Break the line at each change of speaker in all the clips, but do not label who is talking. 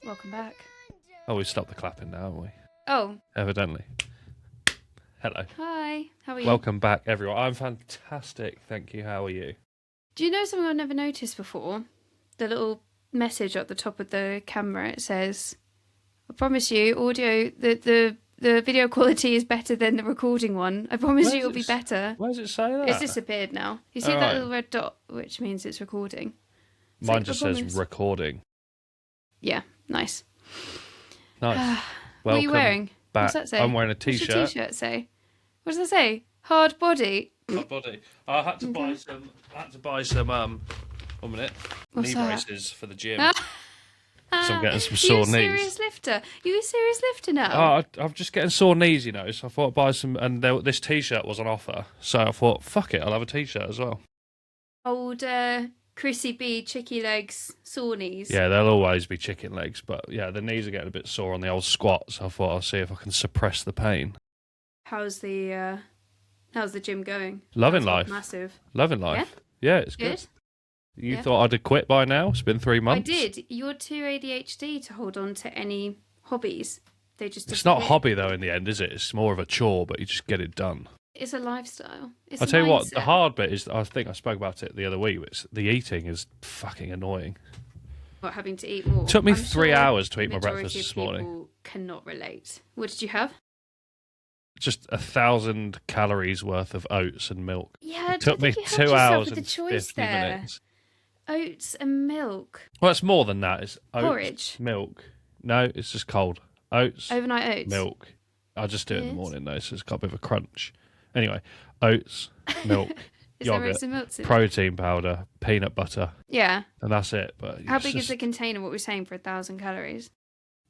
Welcome back.
Oh, we've stopped the clapping now, haven't we?
Oh,
Evidently. Hello.
hi. How are you?
Welcome back, everyone. I'm fantastic. Thank you. How are you?
Do you know something I've never noticed before? The little message at the top of the camera. It says, "I promise you, audio the video quality is better than the recording one. I promise you, it'll be better."
Where does it say that?
It's disappeared now. You see that little red dot, which means it's recording.
Mine just says recording.
Yeah, nice.
Nice.
What are you wearing?
Back.
What's that say?
I'm wearing a
What's your
t-shirt.
t-shirt say? What does that say? Hard body.
Hard body. I had to buy some. One minute.
What's
knee
that?
braces for the gym. So I'm getting some sore
You a
knees.
serious lifter? You a serious lifter now?
Oh, I'm just getting sore knees, you know. So I thought I'd buy some, and this t-shirt was on offer. So I thought, fuck it, I'll have a t-shirt as well.
Old Chrissy B, chicky legs, sore knees.
Yeah, there'll always be chicken legs, but yeah, the knees are getting a bit sore on the old squats. So I thought I'll see if I can suppress the pain.
How's the gym going?
Loving life.
Massive.
Loving life. Yeah, it's good. You thought I'd have quit by now? It's been 3 months.
I did. You're too ADHD to hold on to any hobbies. They just
It's not a hobby though in the end, is it? It's more of a chore, but you just get it done.
It's a lifestyle. It's
I'll
a
tell you what,
mindset.
the hard bit is, I think I spoke about it the other week, but the eating is fucking annoying.
What, having to eat more?
It took me
I'm
3
sure
hours to eat my
majority
breakfast
of
this morning.
people cannot relate. What did you have?
Just 1,000 calories worth of oats and milk.
Yeah,
It took me 2 hours and 50 minutes.
Oats and milk.
Well, it's more than that. It's oats,
Porridge.
milk. No, it's just cold. Oats,
Overnight oats.
milk. I just do it in the
Yes.
morning though, so it's got a bit of a crunch. Anyway, oats, milk,
Is there
yogurt,
oats and milk in it?
protein powder, peanut butter,
Yeah.
and that's it. But
How big is the container? What we're saying for 1,000 calories?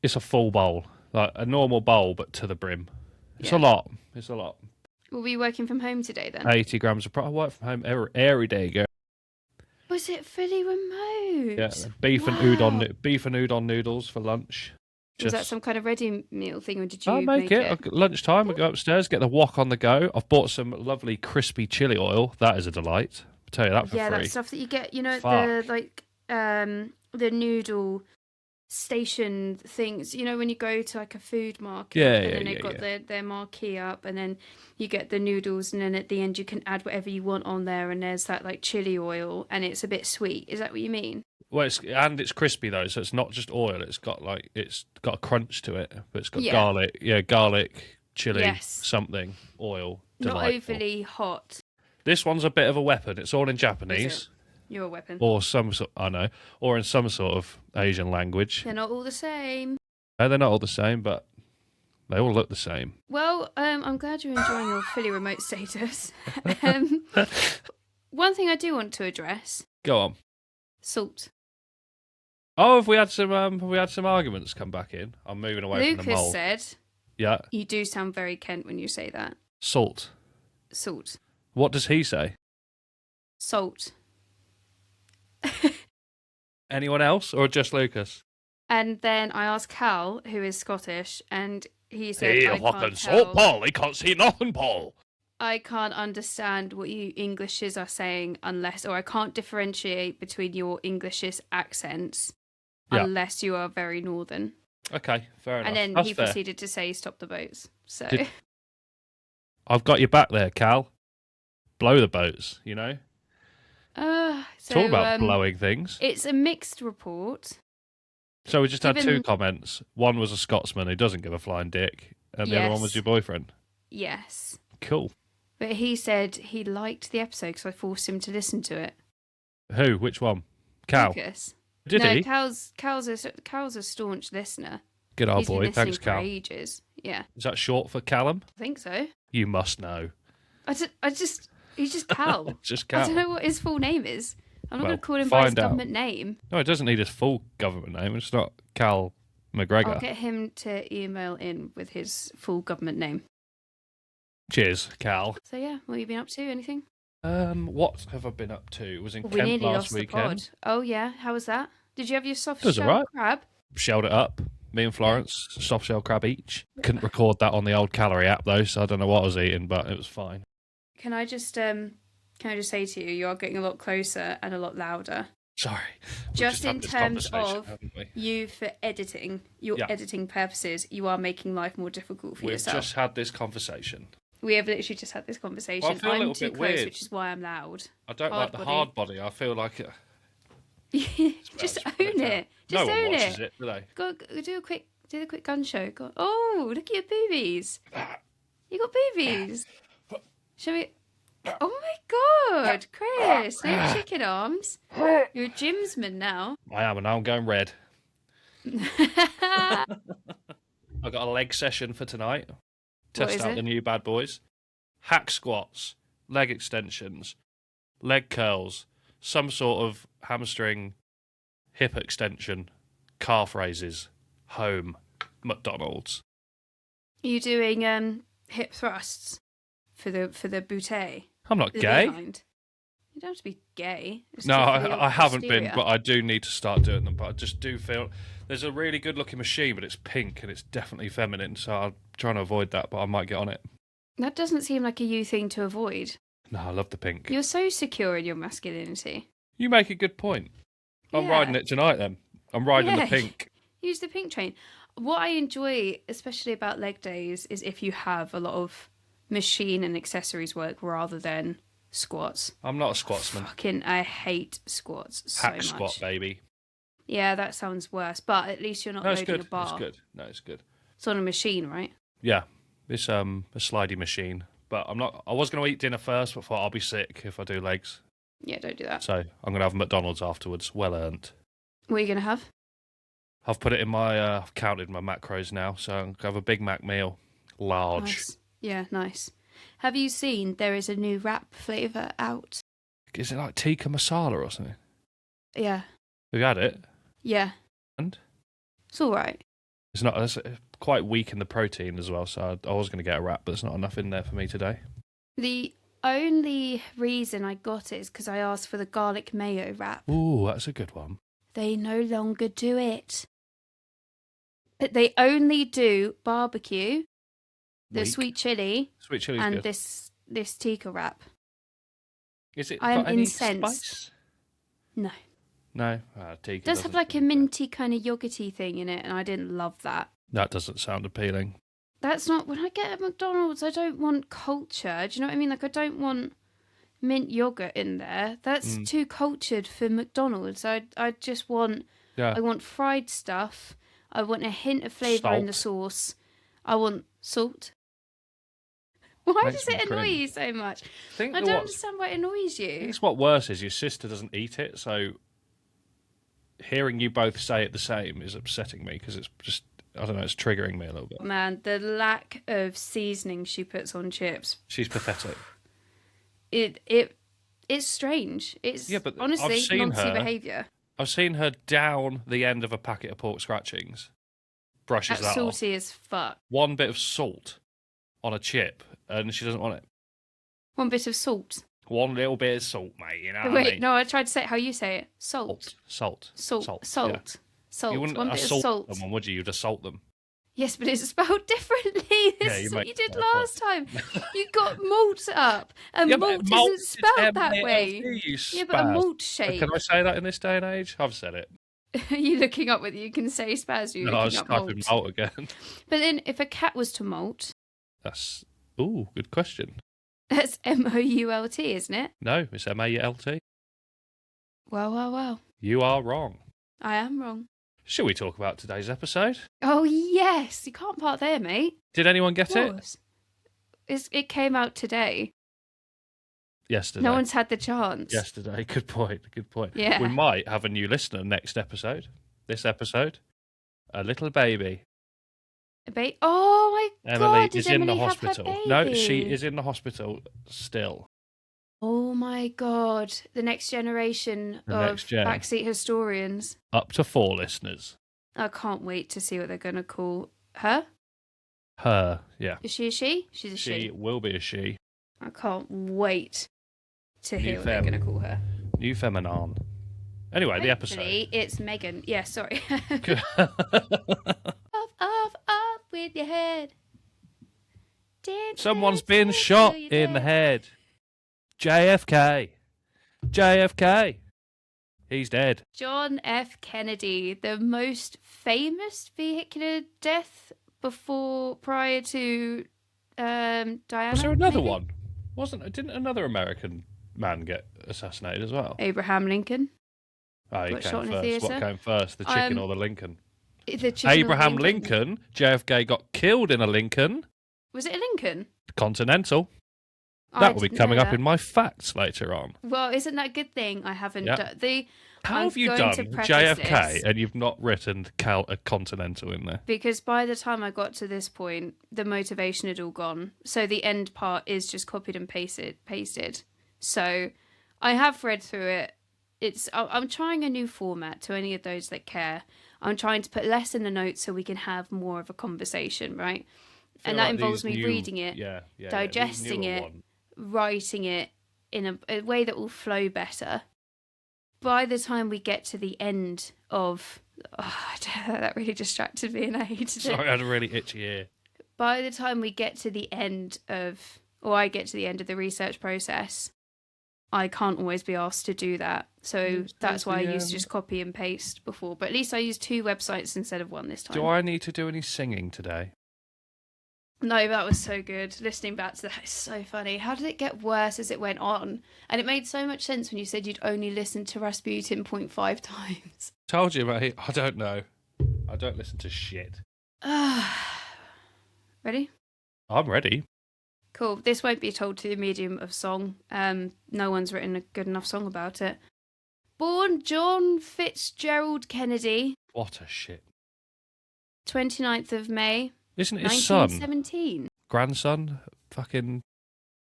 It's a full bowl, like a normal bowl, but to the brim. It's
Yeah.
a lot. It's a lot.
Will we be working from home today then?
80 grams of I work from home every day, girl.
Was it fully remote?
Yeah, beef and udon noodles for lunch.
Was that some kind of ready meal thing, or did you
I'll make it. Lunchtime, I go upstairs, get the wok on the go. I've bought some lovely crispy chili oil. That is a delight. I'll tell you that for
Yeah,
free.
that stuff that you get, you know,
Fuck.
the noodle station things, you know, when you go to like a food market,
Yeah,
and
yeah,
then they've
yeah,
got their marquee up, and then you get the noodles, and then at the end you can add whatever you want on there, and there's that like chili oil, and it's a bit sweet. Is that what you mean?
Well, it's crispy though, so it's not just oil. It's got a crunch to it, but it's got
Yeah.
garlic, chili,
Yes.
something, oil.
Not
Delightful.
overly hot.
This one's a bit of a weapon. It's all in Japanese.
You're a weapon.
Or or in some sort of Asian language.
They're not all the same.
No, they're not all the same, but they all look the same.
Well, I'm glad you're enjoying your fully remote status. One thing I do want to address:
Go on.
salt.
Oh, have we had some arguments come back in? I'm moving away from the
Lucas
mold.
said,
Yeah,
"You do sound very Kent when you say that."
salt.
Salt.
What does he say?
Salt.
Anyone else, or just Lucas?
And then I asked Cal, who is Scottish, and he said,
Hey,
I
fucking
can't
salt,
tell.
Paul. He can't see nothing, Paul.
I can't understand what you Englishes are saying unless, or I can't differentiate between your Englishes accents unless you are very northern.
Okay, fair enough.
And then
That's
he
fair.
proceeded to say, stop the boats. So,
I've got your back there, Cal. Blow the boats, you know? Talk about blowing things.
It's a mixed report.
So we just had
Given-
2 comments. One was a Scotsman who doesn't give a flying dick, and the other one was
Yes.
your boyfriend.
Yes.
Cool.
But he said he liked the episode because I forced him to listen to it.
Who? Which one? Cal.
Lucas.
Did
no,
he?
Cal's a staunch listener.
Good old
He's been
boy.
listening
Thanks,
for
Cal.
ages. Yeah,
Is that short for Callum?
I think so.
You must know.
He's just Cal.
Just
I
Cal.
don't know what his full name is. I'm not
Well,
going to call him by his
find out.
government name.
No, it doesn't need his full government name. It's not Cal McGregor.
I'll get him to email in with his full government name.
Cheers, Cal.
So yeah, what have you been up to? Anything?
What have I been up to? Was in
We
Kent
nearly
last
lost the
weekend.
pod. Oh yeah, how was that? Did you have your soft
It was
shell
alright.
crab?
Shelled it up. Me and Florence, soft shell crab each. Couldn't record that on the old calorie app though, so I don't know what I was eating, but it was fine.
Can I just say to you, you are getting a lot closer and a lot louder.
Sorry.
Just in terms of
haven't we?
you for editing, your editing purposes, you are making life more difficult for yourself.
We've just had this conversation.
We have literally just had this conversation.
Well, I feel a little
I'm too
bit
close,
weird.
which is why I'm loud.
I don't like the hard body. I feel like it.
Just own it. Just
no one
own
watches it, do they?
Go do the quick gun show. Go. Oh, look at your boobies. You got boobies. Shall we? Oh my God, Chris! No chicken arms. You're a gymsman now.
I am, and now I'm going red. I got a leg session for tonight. Test out the new bad boys. Hack squats, leg extensions, leg curls, some sort of hamstring, hip extension, calf raises, home, McDonald's.
Are you doing hip thrusts for the bootay?
I'm not gay.
Behind? You don't have to be gay.
No, I haven't been, but I do need to start doing them. But I just do feel there's a really good looking machine, but it's pink and it's definitely feminine. So I'm trying to avoid that, but I might get on it.
That doesn't seem like a you thing to avoid.
No, I love the pink.
You're so secure in your masculinity.
You make a good point. I'm riding it tonight then. I'm riding the pink.
Use the pink train. What I enjoy, especially about leg days, is if you have a lot of machine and accessories work rather than squats.
I'm not a squatsman.
I hate squats so much.
Hack squat, baby.
Yeah, that sounds worse, but at least you're not loading a bar.
It's good. No, it's good.
It's on a machine, right?
Yeah, it's a slidey machine. But I was going to eat dinner first, but thought I'll be sick if I do legs.
Yeah, don't do that.
So I'm going to have McDonald's afterwards. Well earned.
What are you going to have?
I've put it in my, I've counted my macros now, so I'm going to have a Big Mac meal. Large.
Nice. Yeah, nice. Have you seen there is a new wrap flavour out?
Is it like tikka masala or something?
Yeah.
Have you had it?
Yeah.
And?
It's all right.
It's quite weak in the protein as well, so I was going to get a wrap, but there's not enough in there for me today.
The only reason I got it is because I asked for the garlic mayo wrap.
Ooh, that's a good one.
They no longer do it. They only do barbecue, the sweet chili, and
good.
this tikka wrap.
Is it?
I'm
got any
incensed.
Spice?
No.
No, tikka
It does have like a minty kind of yogurty thing in it, and I didn't love that.
That doesn't sound appealing.
That's not when I get at McDonald's. I don't want culture. Do you know what I mean? Like I don't want mint yogurt in there. That's too cultured for McDonald's. I just want.
Yeah.
I want fried stuff. I want a hint of flavour in the sauce. I want salt. Why does it annoy you so much? I don't understand why it annoys you.
I think what's worse is your sister doesn't eat it, so hearing you both say it the same is upsetting me because it's just, I don't know, it's triggering me a little bit.
Man, the lack of seasoning she puts on chips.
She's pathetic.
It's strange. It's honestly Nazi behaviour.
I've seen her down the end of a packet of pork scratchings. Brushes that off.
That's salty as fuck.
One bit of salt on a chip, and she doesn't want it.
One bit of salt.
One little bit of salt, mate. You know what
Wait,
I mean?
no, I tried to say it how you say it. Salt.
Salt.
Yeah. Salt.
You wouldn't
one bit of salt.
Someone, would you? You'd assault them.
Yes, but it's spelled differently. This is what you did last time. You got malt up, and malt isn't spelled that way. Yeah, but a malt shape.
Can I say that in this day and age? I've said it.
Are you looking up whether you can say spaz?
No, I was typing malt again.
But then, if a cat was to molt,
that's good question.
That's MOULT, isn't it?
No, it's MALT.
Well.
You are wrong.
I am wrong.
Shall we talk about today's episode?
Oh, yes. You can't part there, mate.
Did anyone get it?
It came out today.
Yesterday.
No one's had the chance.
Yesterday. Good point.
Yeah.
We might have a new listener next episode. This episode. A little baby.
Oh, my God.
Emily is in the hospital. No, she is in the hospital still.
Oh, my God. The next generation of backseat historians.
Up to 4 listeners.
I can't wait to see what they're going to call her.
Her, yeah.
Is she a she? She's a she.
She will be a she.
I can't wait to hear what they're going to call her.
New feminine. Anyway, the episode.
It's Megan. Yeah, sorry. Off with your head.
Someone's been shot in the head. JFK. He's dead.
John F. Kennedy, the most famous vehicular death prior to Diana.
Was there another
maybe?
one? Didn't another American man get assassinated as well?
Abraham Lincoln
Oh, he
got
came
shot in a
first. What
theatre.
came first, the chicken or the Lincoln?
The chicken or the
Abraham
Lincoln.
Lincoln. JFK got killed in a Lincoln.
Was it a Lincoln?
Continental.
I
That will be
didn't
coming
know
up
that.
in my facts later on.
Well, isn't that a good thing? I haven't
Yeah.
done the.
How
I'm
have you
going
done
to preface
JFK
this
and you've not written a Continental in there?
because by the time I got to this point, the motivation had all gone. So the end part is just copied and pasted. So I have read through it. I'm trying a new format to any of those that care. I'm trying to put less in the notes so we can have more of a conversation, right? And that involves me reading it, digesting it, writing it in a way that will flow better. By the time we get to the end of... that really distracted me and I hated it.
Sorry, I had a really itchy ear.
By the time we get to the end of... Or I get to the end of the research process, I can't always be asked to do that. So that's why I used to just copy and paste before. But at least I used 2 websites instead of 1 this time.
Do I need to do any singing today?
No, that was so good. Listening back to that is so funny. How did it get worse as it went on? And it made so much sense when you said you'd only listened to Rasputin 0.5 times.
Told you, mate. I don't know. I don't listen to shit.
Ready?
I'm ready.
Cool. This won't be told to the medium of song. No one's written a good enough song about it. Born John Fitzgerald Kennedy.
What a shit.
29th of May.
Isn't his son?
1917.
Grandson? Fucking...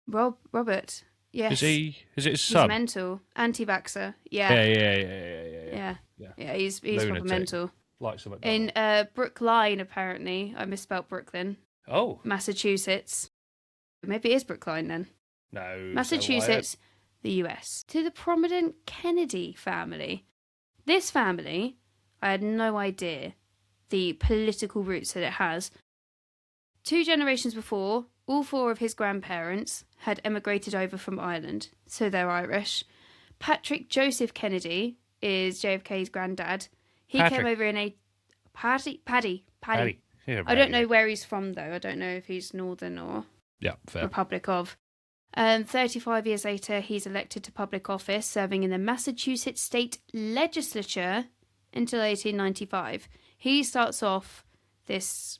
Robert. Yes.
Is it his son?
He's mental. Anti-vaxxer. Yeah.
Yeah.
He's
Lunatic.
proper mental.
Like some
In Brookline, apparently. I misspelled Brooklyn.
Oh.
Massachusetts. Maybe it is Brookline then.
No.
Massachusetts, the US. To the prominent Kennedy family. This family, I had no idea the political roots that it has. 2 generations before, all 4 of his grandparents had emigrated over from Ireland, so they're Irish. Patrick Joseph Kennedy is JFK's granddad. He came over in a... Paddy.
Yeah,
I don't know where he's from, though. I don't know if he's Northern or
fair.
Republic of. 35 years later, he's elected to public office, serving in the Massachusetts State Legislature until 1895. He starts off this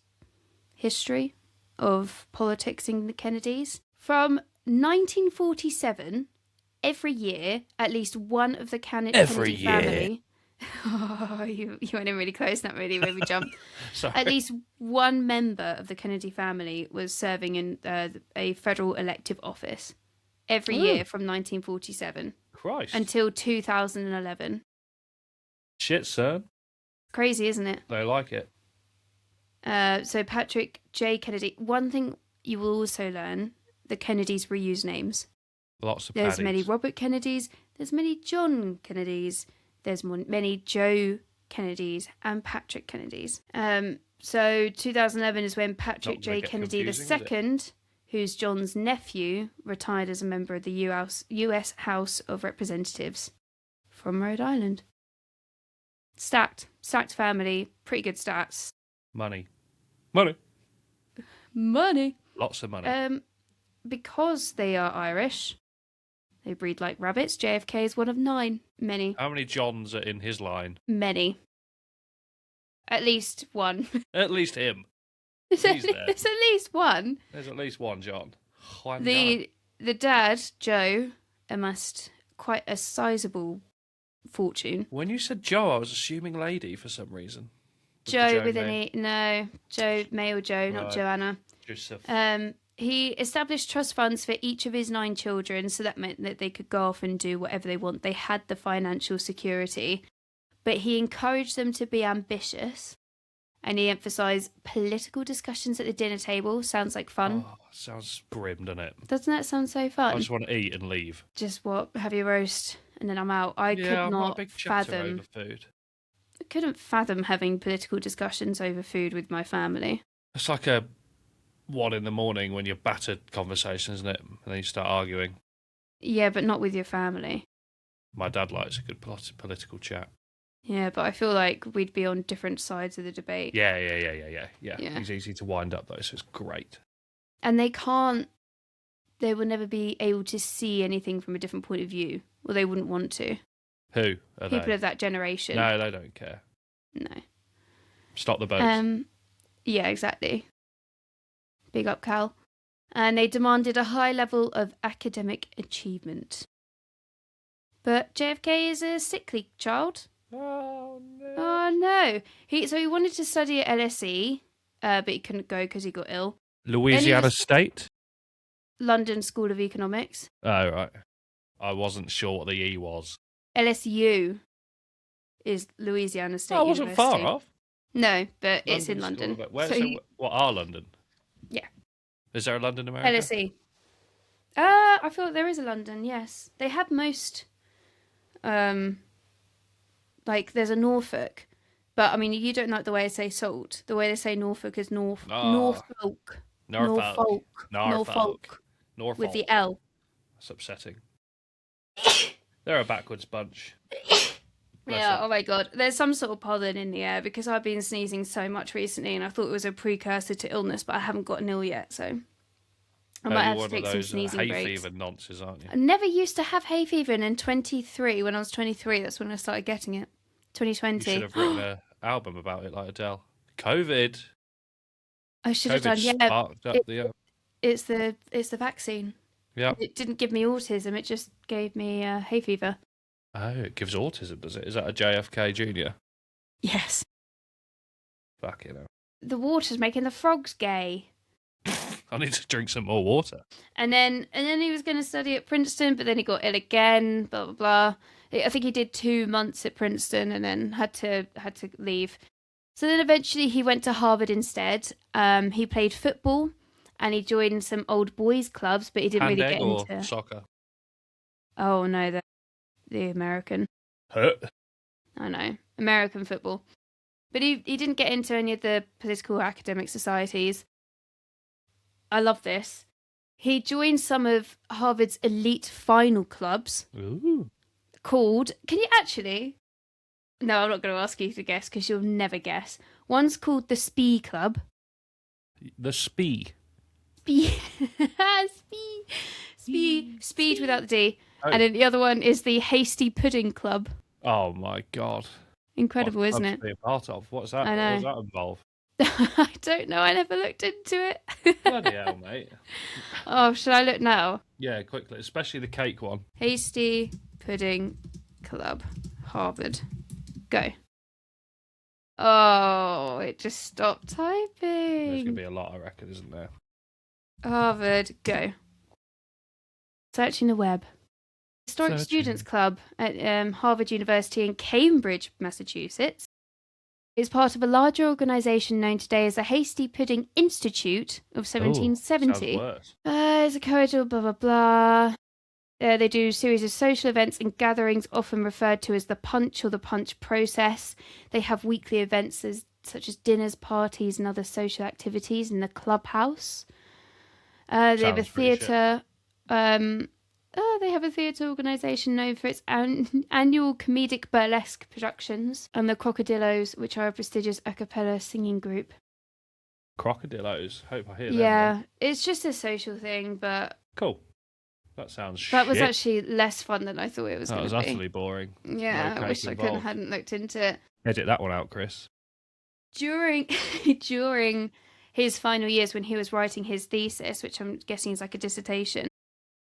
history of politics in the Kennedys. From 1947, every year, at least one of the Kennedy family... Oh, you went in really close, that really made me jump. At least one member of the Kennedy family was serving in a federal elective office every year from 1947
Christ.
until 2011.
Shit, son.
Crazy, isn't it?
They like it.
So Patrick J. Kennedy. One thing you will also learn, the Kennedys reuse names.
Lots of
There's
paddies.
many Robert Kennedys, there's many John Kennedys, there's many Joe Kennedys and Patrick Kennedys. So 2011 is when Patrick J. Kennedy II, who's John's nephew, retired as a member of the US House of Representatives from Rhode Island. Stacked family, pretty good stats.
Money. Lots of money.
Because they are Irish, they breed like rabbits. JFK is one of 9. Many.
How many Johns are in his line?
Many. At least one.
At least him.
There's at least one.
There's at least one John.
The dad, Joe, amassed quite a sizable fortune.
When you said Joe, I was assuming lady for some reason.
Joe with an E. No. Joe, male Joe, not Joanna.
Joseph.
He established trust funds for each of his 9 children, so that meant that they could go off and do whatever they want. They had the financial security, but he encouraged them to be ambitious, and he emphasised political discussions at the dinner table. Sounds like fun.
Oh, sounds grim, doesn't it?
Doesn't that sound so fun?
I just want to eat and leave.
Just have your roast, and then I'm out. I could not fathom.
Over food.
I couldn't fathom having political discussions over food with my family.
It's like a 1 a.m. when you're battered conversation, isn't it? And then you start arguing.
Yeah, but not with your family.
My dad likes a good political chat.
Yeah, but I feel like we'd be on different sides of the debate.
Yeah. He's easy to wind up, though, so it's great.
And they will never be able to see anything from a different point of view. Or they wouldn't want to.
Who are
People
they?
of that generation.
No, they don't care.
No.
Stop the boats.
Yeah, exactly. Big up, Cal. And they demanded a high level of academic achievement. But JFK is a sickly child.
Oh, no.
Oh, no. He wanted to study at LSE, but he couldn't go because he got ill.
Louisiana State?
London School of Economics.
Oh, right. I wasn't sure what the E was.
LSU is Louisiana State University.
I wasn't far off.
No, but
London
it's in London.
What are London?
Yeah.
Is there a London, America?
LSE. I feel there is a London, yes. They have most... like, there's a Norfolk. But, I mean, you don't like the way I say salt. The way they say Norfolk is Norfolk. Norfolk. With the L.
That's upsetting. They're a backwards bunch.
Yeah, oh my God. There's some sort of pollen in the air because I've been sneezing so much recently and I thought it was a precursor to illness, but I haven't gotten ill yet, so I might have to take some sneezing breaks.
Hay fever nonsense, aren't you?
I never used to have hay fever, and in 23, when I was 23, that's when I started getting it. 2020.
You should have written an album about it like Adele. COVID.
I should have done, yeah. It's the vaccine.
Yeah.
It didn't give me autism, it just gave me hay fever.
Oh, it gives autism, does it? Is that a JFK Jr.?
Yes.
Fuck it.
The water's making the frogs gay.
I need to drink some more water.
And then he was going to study at Princeton, but then he got ill again, blah, blah, blah. I think he did 2 months at Princeton and then had to leave. So then eventually he went to Harvard instead. He played football and he joined some old boys clubs, but he didn't really get into
soccer.
Oh no, the American.
Huh?
I know, American football. But he didn't get into any of the political or academic societies. I love this. He joined some of Harvard's elite final clubs.
Ooh.
Called... Can you actually... No, I'm not going to ask you to guess because you'll never guess. One's called the Spee Club.
The Spee?
Spee. Speed without the D. Oh. And then the other one is the Hasty Pudding Club.
Oh my God.
Incredible, isn't it?
To be a part of. What's that?
I know.
What does that involve?
I don't know. I never looked into it.
Bloody hell, mate.
Oh, should I look now?
Yeah, quickly. Especially the cake one.
Hasty Pudding Club, Harvard. Go. Oh, it just stopped typing.
There's going to be a lot, I reckon, isn't there?
Harvard, go. Searching the web. Historic Students Club at Harvard University in Cambridge, Massachusetts, is part of a larger organisation known today as the Hasty Pudding Institute of 1770.
Sounds worse.
It's a corridor, blah, blah, blah. They do a series of social events and gatherings, often referred to as the punch or the punch process. They have weekly events such as dinners, parties, and other social activities in the clubhouse. They have a theatre. They have a theatre organisation known for its annual comedic burlesque productions, and the Crocodillos, which are a prestigious a cappella singing group.
Crocodillos? Hope I hear them.
Yeah, it's just a social thing, but...
Cool. That sounds shit.
That was actually less fun than I thought it was going to be.
That was utterly boring.
Yeah, I wish I hadn't looked into it.
Edit that one out, Chris.
During his final years when he was writing his thesis, which I'm guessing is like a dissertation,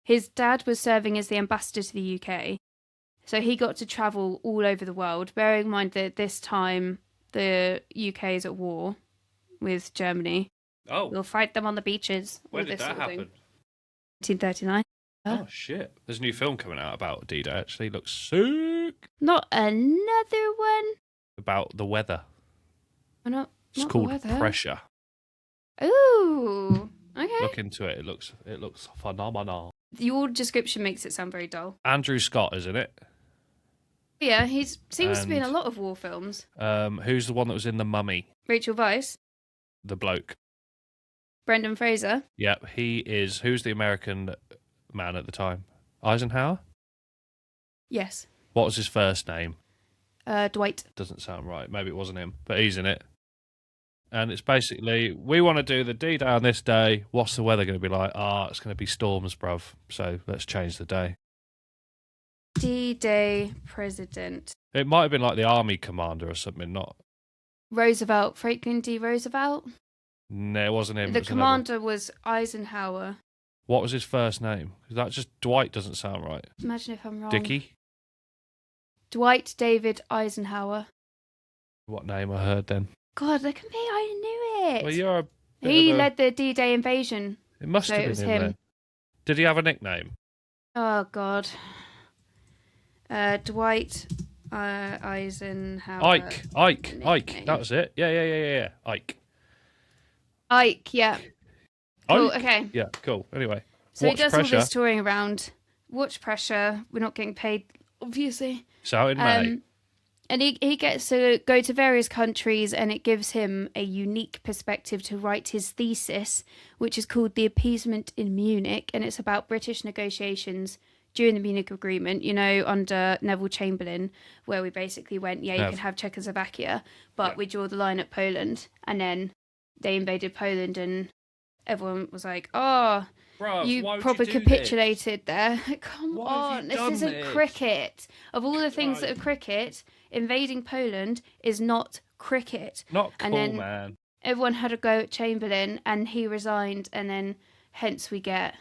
his dad was serving as the ambassador to the UK. So he got to travel all over the world, bearing in mind that this time the UK is at war with Germany.
Oh.
We'll fight them on the beaches.
When did that happen?
1939.
Oh, shit. There's a new film coming out about D-Day, actually. It looks sick.
Not another one?
About the weather.
It's
called Pressure.
Ooh. Okay.
Look into it. It looks phenomenal.
Your description makes it sound very dull.
Andrew Scott is in it.
Yeah, he seems to be in a lot of war films.
Who's the one that was in The Mummy?
Rachel Weisz.
The bloke.
Brendan Fraser.
Yep, he is. Who's the American man at the time? Eisenhower?
Yes.
What was his first name?
Dwight.
Doesn't sound right. Maybe it wasn't him, but he's in it. And it's basically, we want to do the D-Day on this day. What's the weather going to be like? It's going to be storms, bruv. So let's change the day.
D-Day president.
It might have been like the army commander or something, not...
Roosevelt. Franklin D. Roosevelt?
No, it wasn't him.
The commander was Eisenhower.
What was his first name? Because that just... Dwight doesn't sound right.
Imagine if I'm wrong.
Dickie?
Dwight David Eisenhower.
What name I heard then?
God, that can be. I knew it.
Well, you're a bit
He
of a...
led the D-Day invasion.
It must
So
have
it
been
was
him
him.
then. Did he have a nickname?
Oh, God. Dwight Eisenhower.
Ike.
Nickname.
That was it. Yeah. Ike.
Yeah. Cool,
Ike?
okay.
Yeah, cool. Anyway.
So
Watch
he does
Pressure.
all this touring around. Watch Pressure. We're not getting paid, obviously.
It's out in May.
And he gets to go to various countries, and it gives him a unique perspective to write his thesis, which is called The Appeasement in Munich, and it's about British negotiations during the Munich Agreement, under Neville Chamberlain, where we basically went, you can have Czechoslovakia, but we draw the line at Poland. And then they invaded Poland, and everyone was like, oh...
Bruv,
you probably capitulated there. Come on, this isn't cricket. Of all the things that are cricket, invading Poland is not cricket.
Not cool,
and then
man.
Everyone had a go at Chamberlain, and he resigned, and then hence we get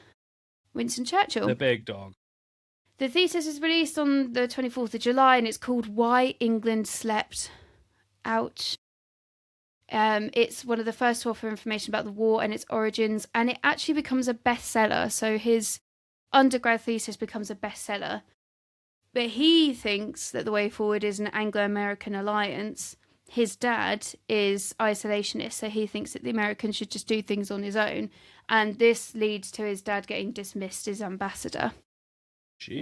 Winston Churchill.
The big dog.
The thesis is released on the 24th of July, and it's called Why England Slept. Ouch. It's one of the first to offer information about the war and its origins, and it actually becomes a bestseller. So his undergrad thesis becomes a bestseller. But he thinks that the way forward is an Anglo-American alliance. His dad is isolationist, so he thinks that the Americans should just do things on his own. And this leads to his dad getting dismissed as ambassador.
Gee.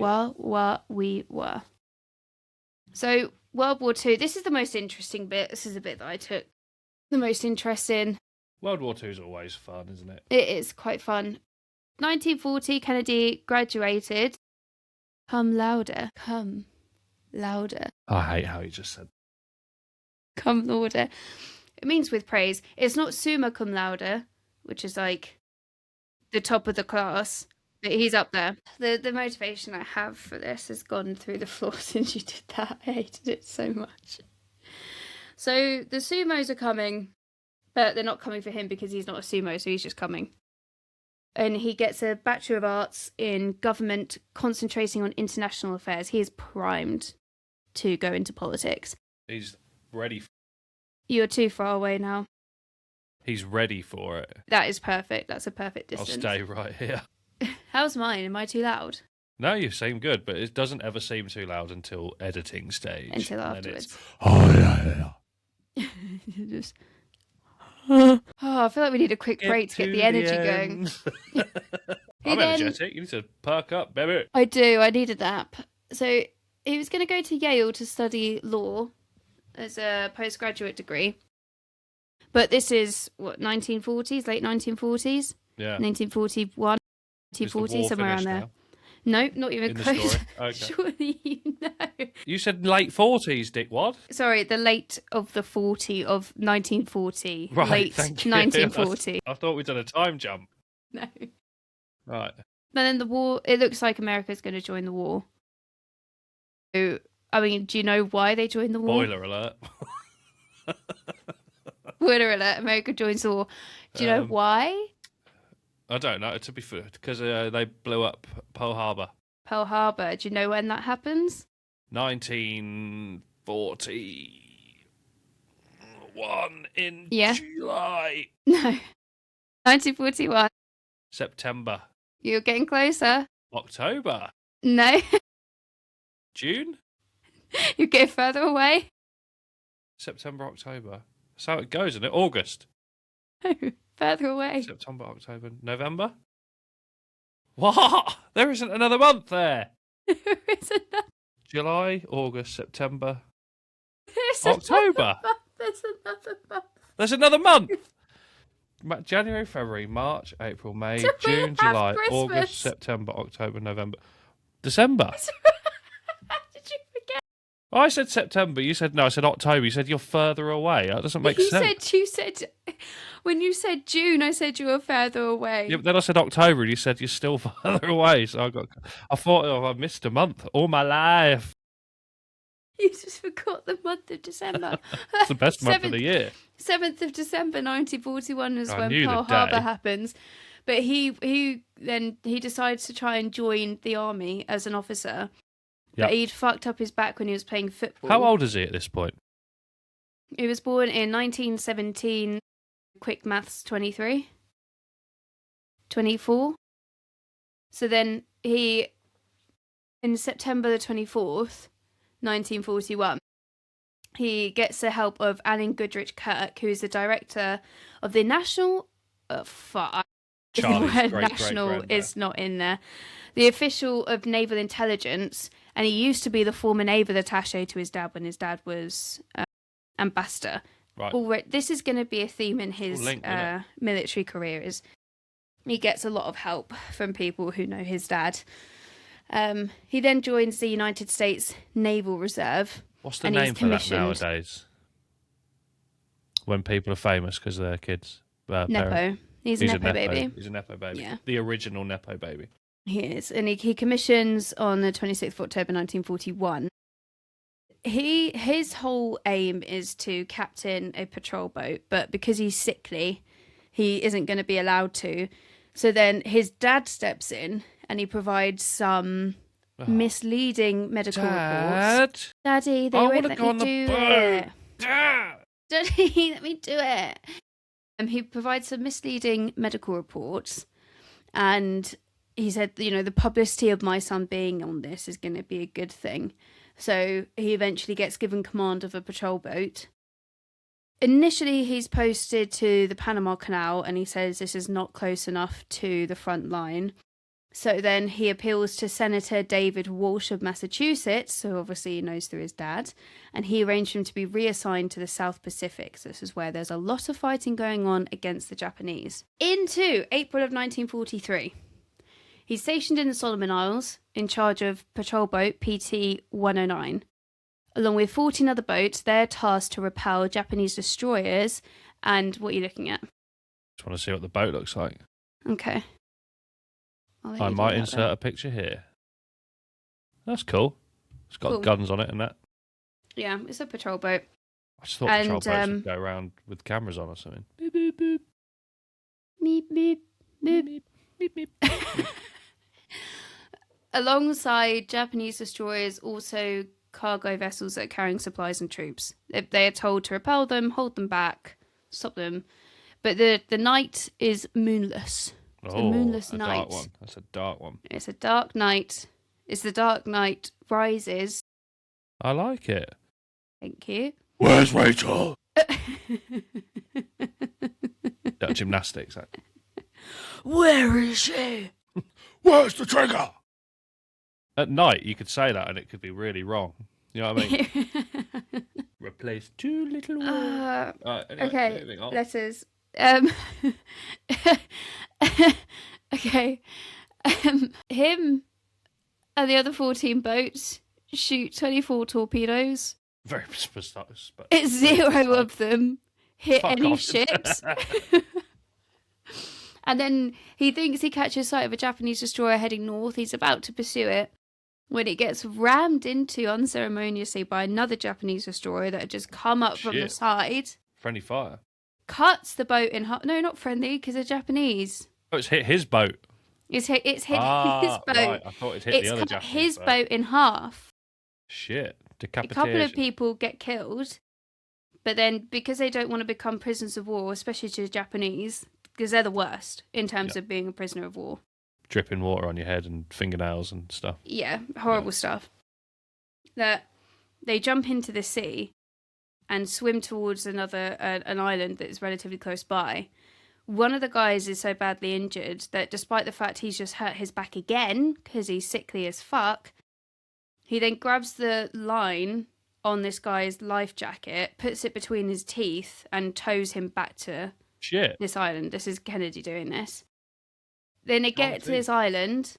We were. So World War II, this is the most interesting bit. This is the bit that I took the most interest in.
World War II is always fun, isn't it?
It is quite fun. 1940, Kennedy graduated. Come louder. Come louder.
I hate how you just said.
Cum laude. It means with praise. It's not summa cum laude, which is like the top of the class, but he's up there. The motivation I have for this has gone through the floor since you did that. I hated it so much. So the sumos are coming, but they're not coming for him because he's not a sumo, so he's just coming. And he gets a Bachelor of Arts in Government, concentrating on international affairs. He is primed to go into politics.
He's ready.
You're too far away now.
He's ready for it.
That is perfect. That's a perfect distance.
I'll stay right here.
How's mine? Am I too loud?
No, you seem good, but it doesn't ever seem too loud until editing stage.
Until afterwards. Just... I feel like we need a quick break to get the energy going.
I'm energetic. You need to perk up, baby.
I do. I need a nap. So he was going to go to Yale to study law as a postgraduate degree. But this is, 1940s? Late 1940s?
Yeah.
1941, 1940, somewhere around there.
Now?
No, not even close.
Okay.
Surely you know.
You said late 40s, Dick Wad.
Sorry, the late of the 40 of 1940.
Right,
late
thank you.
1940.
I thought we'd done a time jump.
No.
Right.
And then the war, it looks like America's going to join the war. So, I mean, do you know why they joined the war?
Spoiler alert.
Spoiler alert, America joins the war. Do you know why?
I don't know, to be fair, because they blew up Pearl Harbor.
Pearl Harbor. Do you know when that happens?
1941 in July.
No. 1941.
September.
You're getting closer.
October.
No.
June?
You're getting further away.
September, October. That's how it goes, isn't it? August.
No, further away.
September, October, November? What? There isn't another month there.
There is another.
July, August, September,
There's
October.
There's another month.
There's another month. January, February, March, April, May, June, July,
Christmas?
August, September, October, November, December.
How did you
I said September. You said no. I said October. You said you're further away. That doesn't make sense.
You said when you said June, I said you were further away.
Yeah, but then I said October, and you said you're still further away. So I thought, oh, I missed a month all my life.
You just forgot the month of December.
It's the best month of the year.
7th of December 1941 is when
knew
Pearl
the day.
Harbor happens. But he decides to try and join the army as an officer.
Yep.
But he'd fucked up his back when he was playing football.
How old is he at this point?
He was born in 1917. Quick maths, 23? 24? So then he, in September the 24th, 1941, he gets the help of Alan Goodrich Kirk, who is the director of the National...
Charlie's
the word
great
national is not in there. The official of naval intelligence, and he used to be the former naval attaché to his dad when his dad was ambassador.
Right.
This is going to be a theme in his military career. Is he gets a lot of help from people who know his dad. He then joins the United States Naval Reserve.
What's the name for that nowadays? When people are famous because of their kids.
Nepo. He's a Nepo baby.
He's a Nepo baby.
Yeah.
The original Nepo baby.
He is. And he commissions on the 26th of October 1941. His whole aim is to captain a patrol boat, but because he's sickly, he isn't going to be allowed to. So then his dad steps in and he provides some misleading medical reports. Daddy, they won't let me do it. Daddy, let me do it. He provides some misleading medical reports, and he said, the publicity of my son being on this is going to be a good thing. So he eventually gets given command of a patrol boat. Initially, he's posted to the Panama Canal, and he says this is not close enough to the front line. So then he appeals to Senator David Walsh of Massachusetts, who obviously he knows through his dad, and he arranged him to be reassigned to the South Pacific. So this is where there's a lot of fighting going on against the Japanese. Into April of 1943. He's stationed in the Solomon Isles in charge of patrol boat PT-109. Along with 14 other boats, they're tasked to repel Japanese destroyers. And what are you looking at?
Just want to see what the boat looks like.
Okay.
I might insert a picture here. That's cool. It's got guns on it and that.
Yeah, it's a patrol boat.
I just thought patrol boats would go around with cameras on or something. Beep, beep, beep.
Beep, beep, beep. Beep, beep, beep. Alongside Japanese destroyers, also cargo vessels that are carrying supplies and troops. They are told to repel them, hold them back, stop them. But the night is moonless. It's a moonless night.
Dark one. That's a dark one.
It's a dark night. It's the Dark Knight Rises.
I like it.
Thank you.
Where's Rachel? That gymnastics.
Where is she?
Where's the trigger? At night, you could say that and it could be really wrong. You know what I mean? Replace two little words.
Okay, letters. Okay. Him and the other 14 boats shoot 24 torpedoes.
Very precise.
It's zero of them hit any ships. And then he thinks he catches sight of a Japanese destroyer heading north. He's about to pursue it when it gets rammed into unceremoniously by another Japanese destroyer that had just come up from the side.
Friendly fire.
Cuts the boat in half. No, not friendly, because they're Japanese.
Oh, it's hit his boat.
It's hit his boat.
Right. I thought it hit the other Japanese
his boat in half.
Shit. Decapitation.
A couple of people get killed. But then, because they don't want to become prisoners of war, especially to the Japanese, because they're the worst in terms of being a prisoner of war.
Dripping water on your head and fingernails and stuff.
Yeah, horrible stuff. That they jump into the sea and swim towards an island that is relatively close by. One of the guys is so badly injured that despite the fact he's just hurt his back again, because he's sickly as fuck, he then grabs the line on this guy's life jacket, puts it between his teeth, and tows him back to this island. This is Kennedy doing this. Then they get to this island.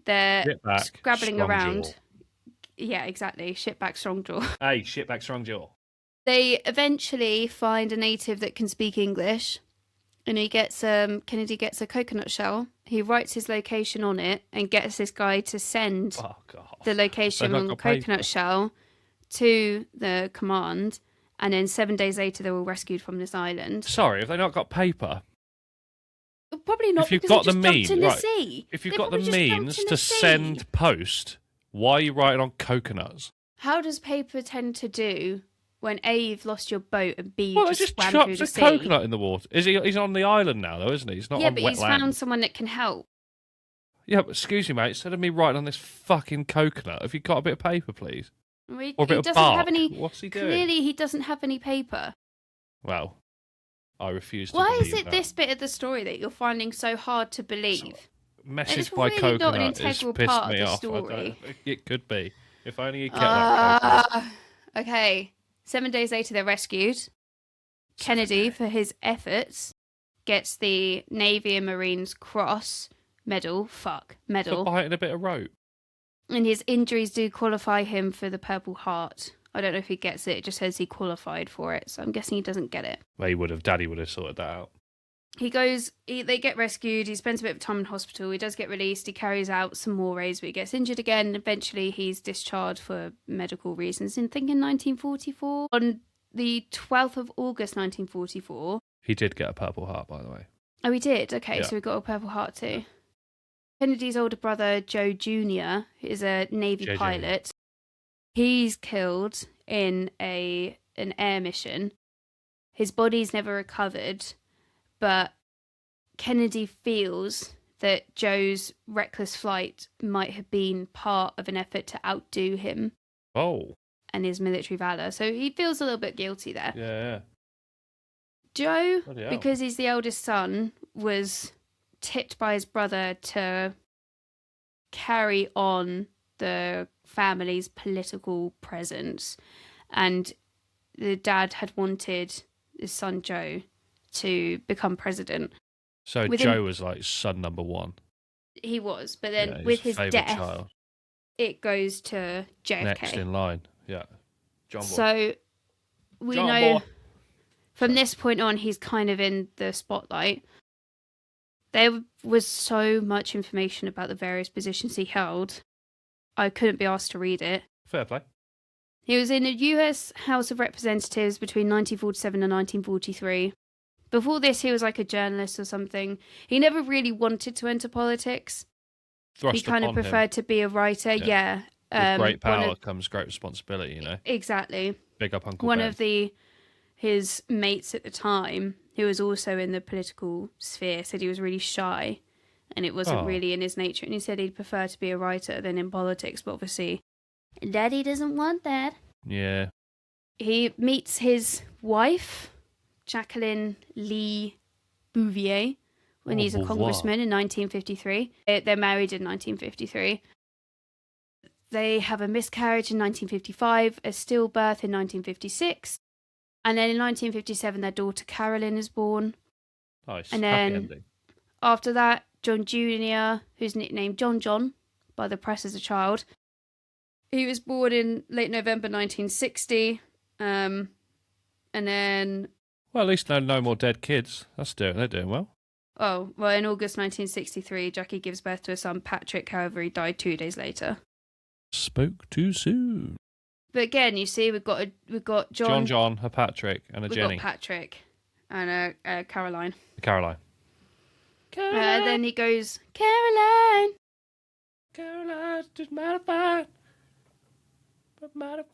They're scrabbling around. Yeah, exactly. Shitback Strongjaw.
Hey, shitback Strongjaw.
They eventually find a native that can speak English, and Kennedy gets a coconut shell. He writes his location on it and gets this guy to send the location on the coconut shell to the command. And then 7 days later, they were rescued from this island.
Sorry, have they not got paper?
Probably not, because they just jumped in the sea.
If you've got the means to send post, why are you writing on coconuts?
How does paper tend to do when A, you've lost your boat, and B,
you just chucks a coconut in the water? He's on the island now, though, isn't he? He's not on wet land.
Yeah, but he's found someone that can help.
Yeah, but excuse me, mate. Instead of me writing on this fucking coconut, have you got a bit of paper, please? Or a bit of bark? What's he doing?
Clearly, he doesn't have any paper.
Well, I refuse to
Why
believe
is it
that.
this bit of the story that you're finding so hard to believe?
Message by
really
coconut
not an
has
integral
pissed
part
me
of the
off.
story.
It could be. If only you kept that coconut.
Okay. 7 days later, they're rescued. Kennedy, for his efforts, gets the Navy and Marines Cross medal.
For biting a bit of rope.
And his injuries do qualify him for the Purple Heart. I don't know if he gets it. It just says he qualified for it. So I'm guessing he doesn't get it.
Well, he would have. Daddy would have sorted that out.
They get rescued. He spends a bit of time in hospital. He does get released. He carries out some more raids, but he gets injured again. Eventually, he's discharged for medical reasons. I think in 1944. On the 12th of August, 1944.
He did get a Purple Heart, by the way.
Oh, he did? Okay,
yeah.
So he got a Purple Heart too. Kennedy's older brother, Joe Jr., is a Navy pilot. He's killed in an air mission. His body's never recovered, but Kennedy feels that Joe's reckless flight might have been part of an effort to outdo him.
Oh.
And his military valor. So he feels a little bit guilty there.
Yeah.
Joe, because he's the eldest son, was tipped by his brother to carry on the family's political presence, and the dad had wanted his son Joe to become president.
So Joe was like son number one.
He was, but then with his death, it goes to JFK.
Next in line, yeah. John Boy.
So we know from this point on, he's kind of in the spotlight. There was so much information about the various positions he held. I couldn't be asked to read it.
Fair play.
He was in the US House of Representatives between 1947 and 1943. Before this, he was like a journalist or something. He never really wanted to enter politics. He kind of preferred to be a writer. Yeah.
With great power comes great responsibility, you know?
Exactly.
Big up Uncle
One
Ben.
of his mates at the time, who was also in the political sphere, said he was really shy and it wasn't really in his nature. And he said he'd prefer to be a writer than in politics, but obviously Daddy doesn't want that.
Yeah.
He meets his wife, Jacqueline Lee Bouvier, when he's a congressman in 1953. They're married in 1953. They have a miscarriage in 1955, a stillbirth in 1956. And then in 1957, their daughter Carolyn is born.
Nice.
And then after that, John Jr., who's nicknamed John by the press as a child, he was born in late November 1960. And then...
Well, at least no more dead kids. They're doing well.
Oh, well, in August 1963, Jackie gives birth to a son, Patrick. However, he died 2 days later.
Spoke too soon.
But again, you see, we've got
John, a Patrick, and a Jenny.
We've got Patrick and a Caroline.
Caroline.
Then he goes, Caroline.
Caroline, just modified.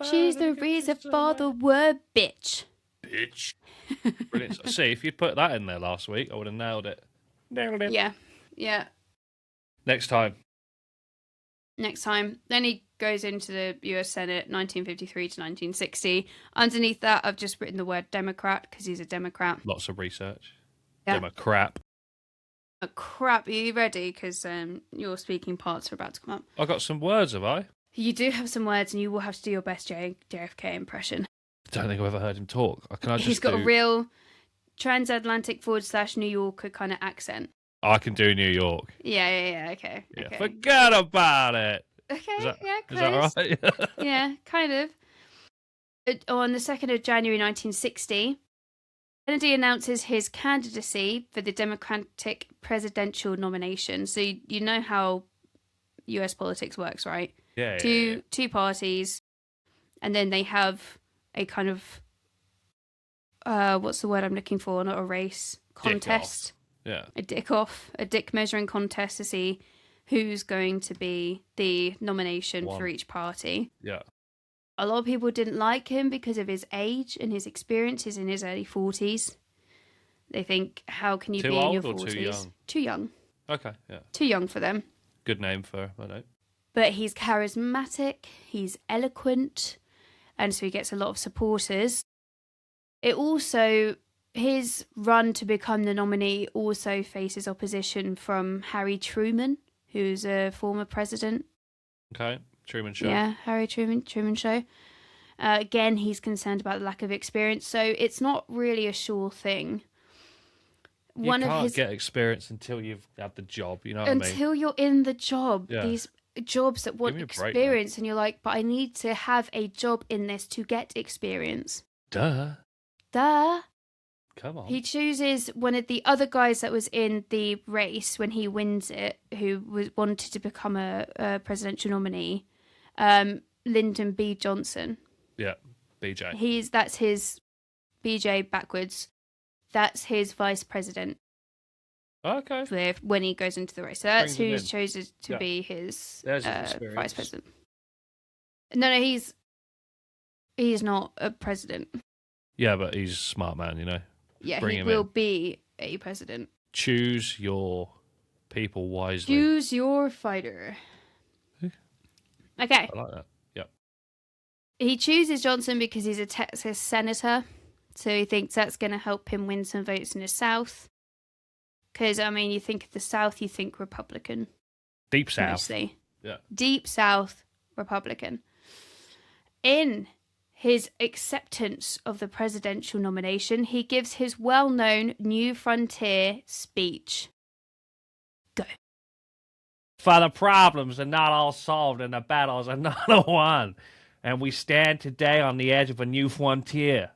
She's the reason for the word bitch.
Bitch. Brilliant. See, if you'd put that in there last week, I would have nailed it.
Yeah.
Next time.
Then he goes into the US Senate, 1953 to 1960. Underneath that, I've just written the word Democrat because he's a Democrat.
Lots of research.
Yeah.
Democrat.
Crap. Are you ready? Because your speaking parts are about to come up.
I got some words, have I?
You do have some words, and you will have to do your best JFK impression.
I don't think I've ever heard him talk.
He's got a real transatlantic / New Yorker kind of accent.
I can do New York.
Yeah. Okay.
Yeah. Forget about it.
Okay, yeah,
Is
close.
that right?
Yeah, kind of. On the 2nd of January 1960, Kennedy announces his candidacy for the Democratic presidential nomination. So you know how US politics works, right?
Yeah.
Two parties, and then they have a kind of what's the word I'm looking for? Not a race, contest.
Yeah.
A dick measuring contest to see who's going to be the nomination for each party.
Yeah.
A lot of people didn't like him because of his age and his experiences in his early 40s. They think, how can you be in your 40s?
Too young?
Too young.
Okay, yeah.
Too young for them.
Good name for, I know.
But he's charismatic, he's eloquent, and so he gets a lot of supporters. It also, his run to become the nominee also faces opposition from Harry Truman, who's a former president.
Okay, Truman Show.
Yeah, Harry Truman Show. Again, he's concerned about the lack of experience, so it's not really a sure thing.
You can't get experience until you've had the job, you know what I mean?
Until you're in the job. Yeah. These jobs that want experience, and you're like, but I need to have a job in this to get experience.
Duh.
Come on. He chooses one of the other guys that was in the race when he wins it, who wanted to become a presidential nominee, Lyndon B. Johnson.
Yeah, BJ.
That's his BJ backwards. That's his vice president.
Okay.
When he goes into the race. So that's who he's chosen to be his vice president. No, he's not a president.
Yeah, but he's a smart man, you know.
Yeah, he will be a president.
Choose your people wisely.
Choose your fighter. Okay.
I like that. Yep.
He chooses Johnson because he's a Texas senator. So he thinks that's going to help him win some votes in the South. Because, I mean, you think of the South, you think Republican.
Deep South.
Mostly.
Yeah.
Deep South Republican. In his acceptance of the presidential nomination, he gives his well-known New Frontier speech. Go.
For the problems are not all solved and the battles are not won. And we stand today on the edge of a new frontier.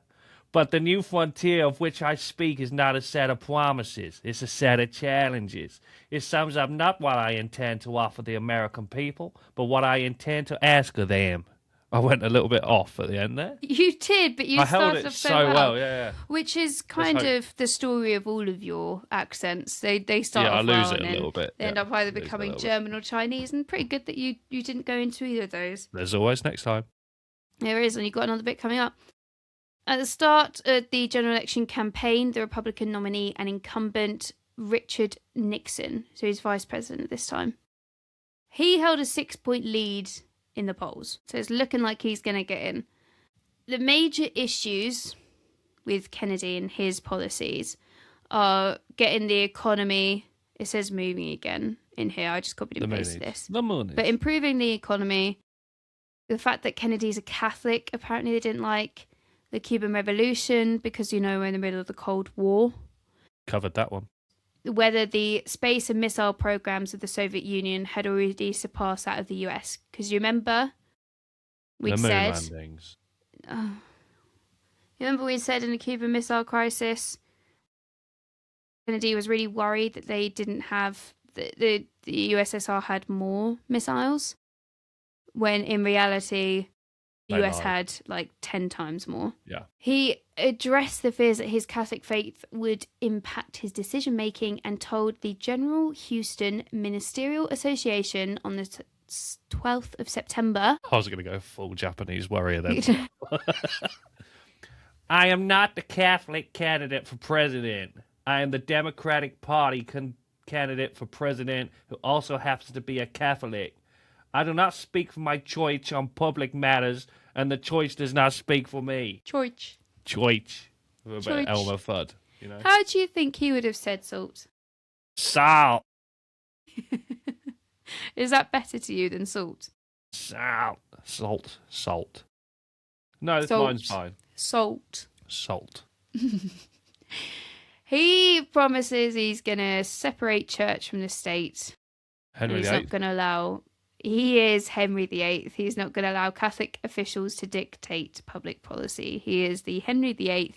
But the new frontier of which I speak is not a set of promises. It's a set of challenges. It sums up not what I intend to offer the American people, but what I intend to ask of them. I went a little bit off at the end there.
You did, but you started off so well.
Yeah.
Which is kind of the story of all of your accents. They start off well,
I lose it a little bit.
They end up either becoming German or Chinese, and pretty good that you didn't go into either of those.
There's always next time.
There is, and you've got another bit coming up. At the start of the general election campaign, the Republican nominee and incumbent Richard Nixon, so he's vice president at this time, he held a 6-point lead in the polls. So it's looking like he's going to get in. The major issues with Kennedy and his policies are getting the economy, it says moving again in here, I just copied and pasted this.
The money.
But improving the economy, the fact that Kennedy's a Catholic, apparently they didn't like. The Cuban Revolution, because, you know, we're in the middle of the Cold War.
Covered that one.
Whether the space and missile programs of the Soviet Union had already surpassed that of the US. Because you remember, we said...
landings.
You remember we said in the Cuban Missile Crisis, Kennedy was really worried that they didn't have... The USSR had more missiles, when in reality... The US had like 10 times more.
Yeah.
He addressed the fears that his Catholic faith would impact his decision making and told the General Houston Ministerial Association on the 12th of September.
I was going to go full Japanese warrior then.
I am not the Catholic candidate for president. I am the Democratic Party candidate for president who also happens to be a Catholic. I do not speak for my choice on public matters, and the choice does not speak for me.
Choice.
With a bit of Elmer Fudd, you know.
How do you think he would have said salt?
Salt.
Is that better to you than salt?
Salt. No, mine's fine.
Salt. He promises he's going to separate church from the state.
Henry VIII.
He's not going to allow He is Henry VIII. He's not going to allow Catholic officials to dictate public policy. He is the Henry VIII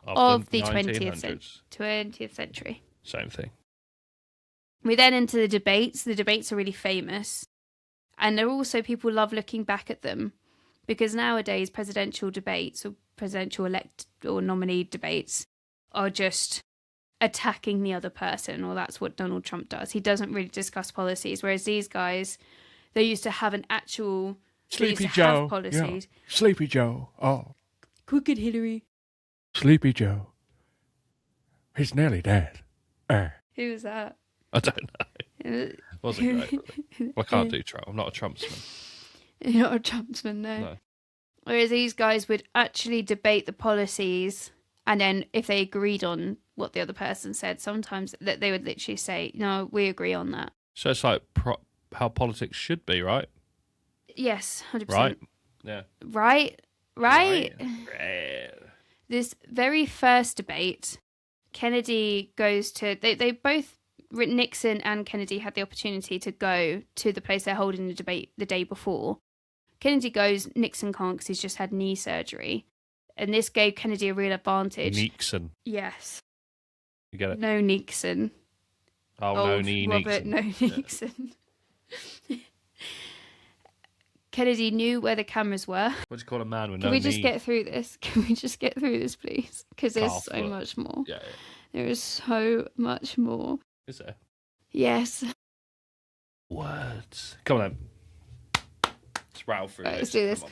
of the 20th century.
Same thing.
We then enter the debates. The debates are really famous. And they're also, people love looking back at them. Because nowadays, presidential debates or presidential elect or nominee debates are just attacking the other person, or that's what Donald Trump does. He doesn't really discuss policies, whereas these guys, they used to have an actual
Sleepy Joe.
Policies.
Yeah. Sleepy Joe. Oh.
Crooked Hillary.
Sleepy Joe. He's nearly dead.
Who was that?
I don't know. Wasn't great. Really. Well, I can't do Trump. I'm not a Trumpsman.
You're not a Trumpsman, no. Whereas these guys would actually debate the policies, and then if they agreed on what the other person said, sometimes that they would literally say, "No, we agree on that."
So it's like how politics should be, right?
Yes, 100%.
Right. Yeah.
Right. This very first debate, Kennedy goes to. They both, Nixon and Kennedy, had the opportunity to go to the place they're holding the debate the day before. Kennedy goes, Nixon can't because he's just had knee surgery. And this gave Kennedy a real advantage.
Nixon.
Yes.
You get it?
No Nixon.
Oh, no
Robert,
Nixon.
no Nixon. Yeah. Kennedy knew where the cameras were.
What do you call a man with
Can
no
we just
knee?
get through this? Can we just get through this, please? Because there's so much more.
Yeah.
There is so much more.
Is there?
Yes.
Words. Come on then. Let's rattle through
Right,
this.
let's do this.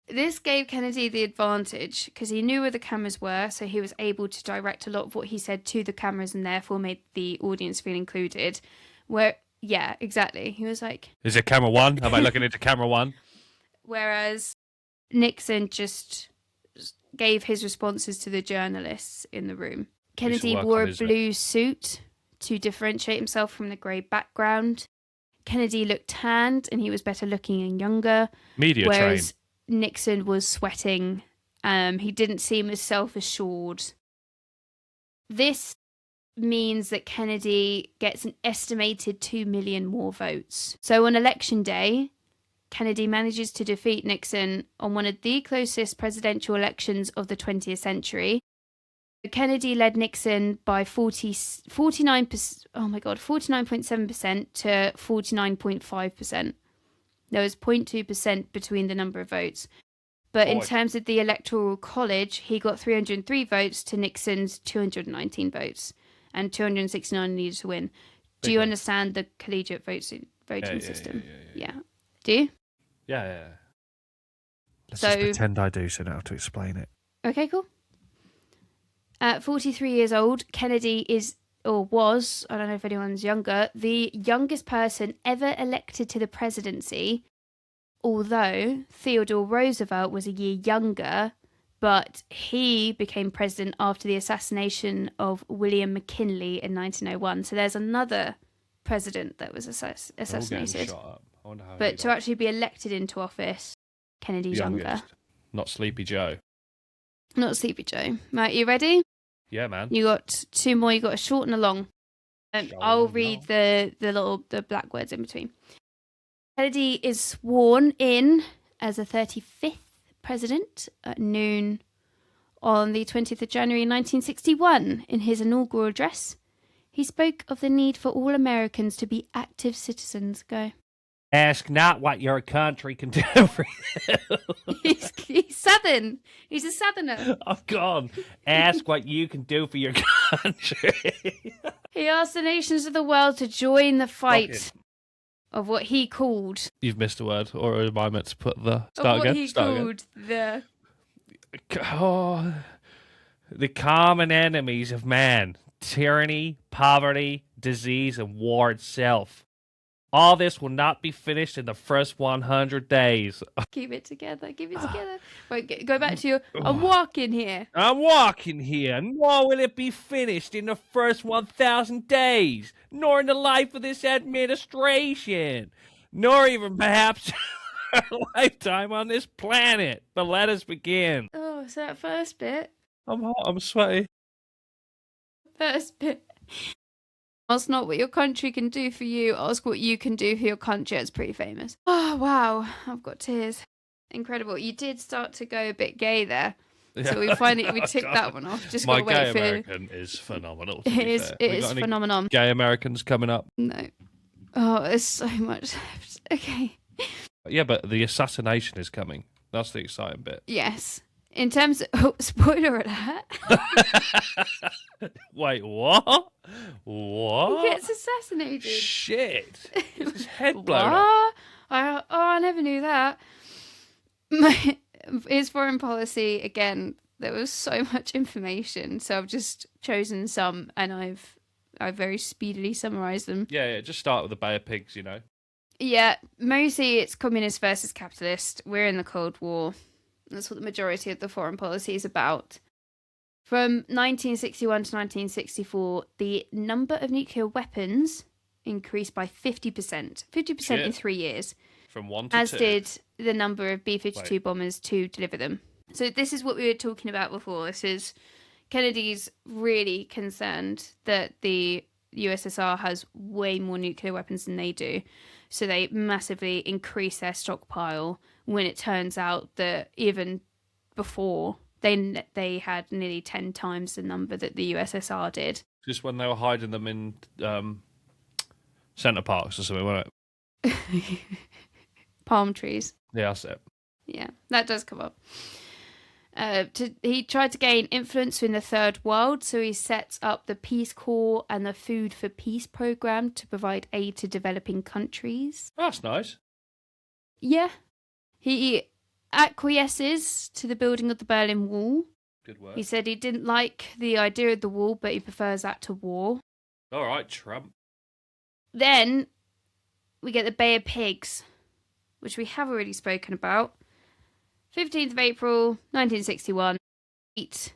This gave Kennedy the advantage because he knew where the cameras were, so he was able to direct a lot of what he said to the cameras and therefore made the audience feel included. Yeah, exactly. He was like...
Is it camera one? Am I looking into camera one?
Whereas Nixon just gave his responses to the journalists in the room. Kennedy wore a blue suit to differentiate himself from the grey background. Kennedy looked tanned and he was better looking and younger.
Media
whereas
train.
Nixon was sweating. He didn't seem as self-assured. This means that Kennedy gets an estimated 2 million more votes. So on election day, Kennedy manages to defeat Nixon on one of the closest presidential elections of the 20th century. Kennedy led Nixon by 49.7% to 49.5%. There was 0.2% between the number of votes. But in terms of the Electoral College, he got 303 votes to Nixon's 219 votes, and 269 needed to win. Do you understand the collegiate voting system? Yeah. Do you?
Yeah.
Let's just pretend I do so I don't have to explain it.
Okay, cool. At 43 years old, Kennedy was, I don't know if anyone's younger, the youngest person ever elected to the presidency, although Theodore Roosevelt was a year younger, but he became president after the assassination of William McKinley in 1901. So there's another president that was assassinated. But to actually be elected into office, Kennedy's younger.
Not Sleepy Joe.
Not Sleepy Joe. Right, you ready?
Yeah, man.
You got two more. You got a short and a long. I'll read the black words in between. Kennedy is sworn in as the 35th president at noon on the 20th of January 1961. In his inaugural address, he spoke of the need for all Americans to be active citizens. Go.
Ask not what your country can do for you.
He's Southern. He's a Southerner.
Oh, God. Ask what you can do for your country.
He asked the nations of the world to join the fight of what he called...
You've missed a word, or am I meant to put the...
The common enemies of man. Tyranny, poverty, disease, and war itself. All this will not be finished in the first 100 days.
Keep it together. Right, go back to your... I'm walking here.
Nor will it be finished in the first 1,000 days. Nor in the life of this administration. Nor even perhaps our lifetime on this planet. But let us begin.
Oh, so that first bit...
I'm hot. I'm sweaty.
First bit... Ask not what your country can do for you. Ask what you can do for your country. It's pretty famous. Oh, wow. I've got tears. Incredible. You did start to go a bit gay there.
Yeah.
So we ticked that one off. Just
My
got to
gay
wait for...
American is phenomenal.
It is phenomenon.
Gay Americans coming up?
No. Oh, there's so much left. Okay.
Yeah, but the assassination is coming. That's the exciting bit.
Yes. In terms of... Oh, spoiler alert.
Wait, what?
He gets assassinated.
Shit. His head blown up.
I never knew that. His foreign policy, again, there was so much information, so I've just chosen some and I've very speedily summarised them.
Yeah, just start with the Bay of Pigs, you know.
Yeah, mostly it's communist versus capitalist. We're in the Cold War. That's what the majority of the foreign policy is about. From 1961 to 1964, the number of nuclear weapons increased by 50%. 50% in 3 years.
From 1 to 2.
As did the number of B-52 bombers to deliver them. So this is what we were talking about before. This is Kennedy's really concerned that the USSR has way more nuclear weapons than they do. So they massively increase their stockpile when it turns out that even before they had nearly 10 times the number that the USSR did.
Just when they were hiding them in centre parks or something, wasn't it?
Palm trees.
Yeah, that's it.
Yeah, that does come up. He tried to gain influence in the Third World, so he sets up the Peace Corps and the Food for Peace program to provide aid to developing countries.
That's nice.
Yeah. He acquiesces to the building of the Berlin Wall.
Good work.
He said he didn't like the idea of the wall, but he prefers that to war.
All right, Trump.
Then we get the Bay of Pigs, which we have already spoken about. 15th of April, 1961, 8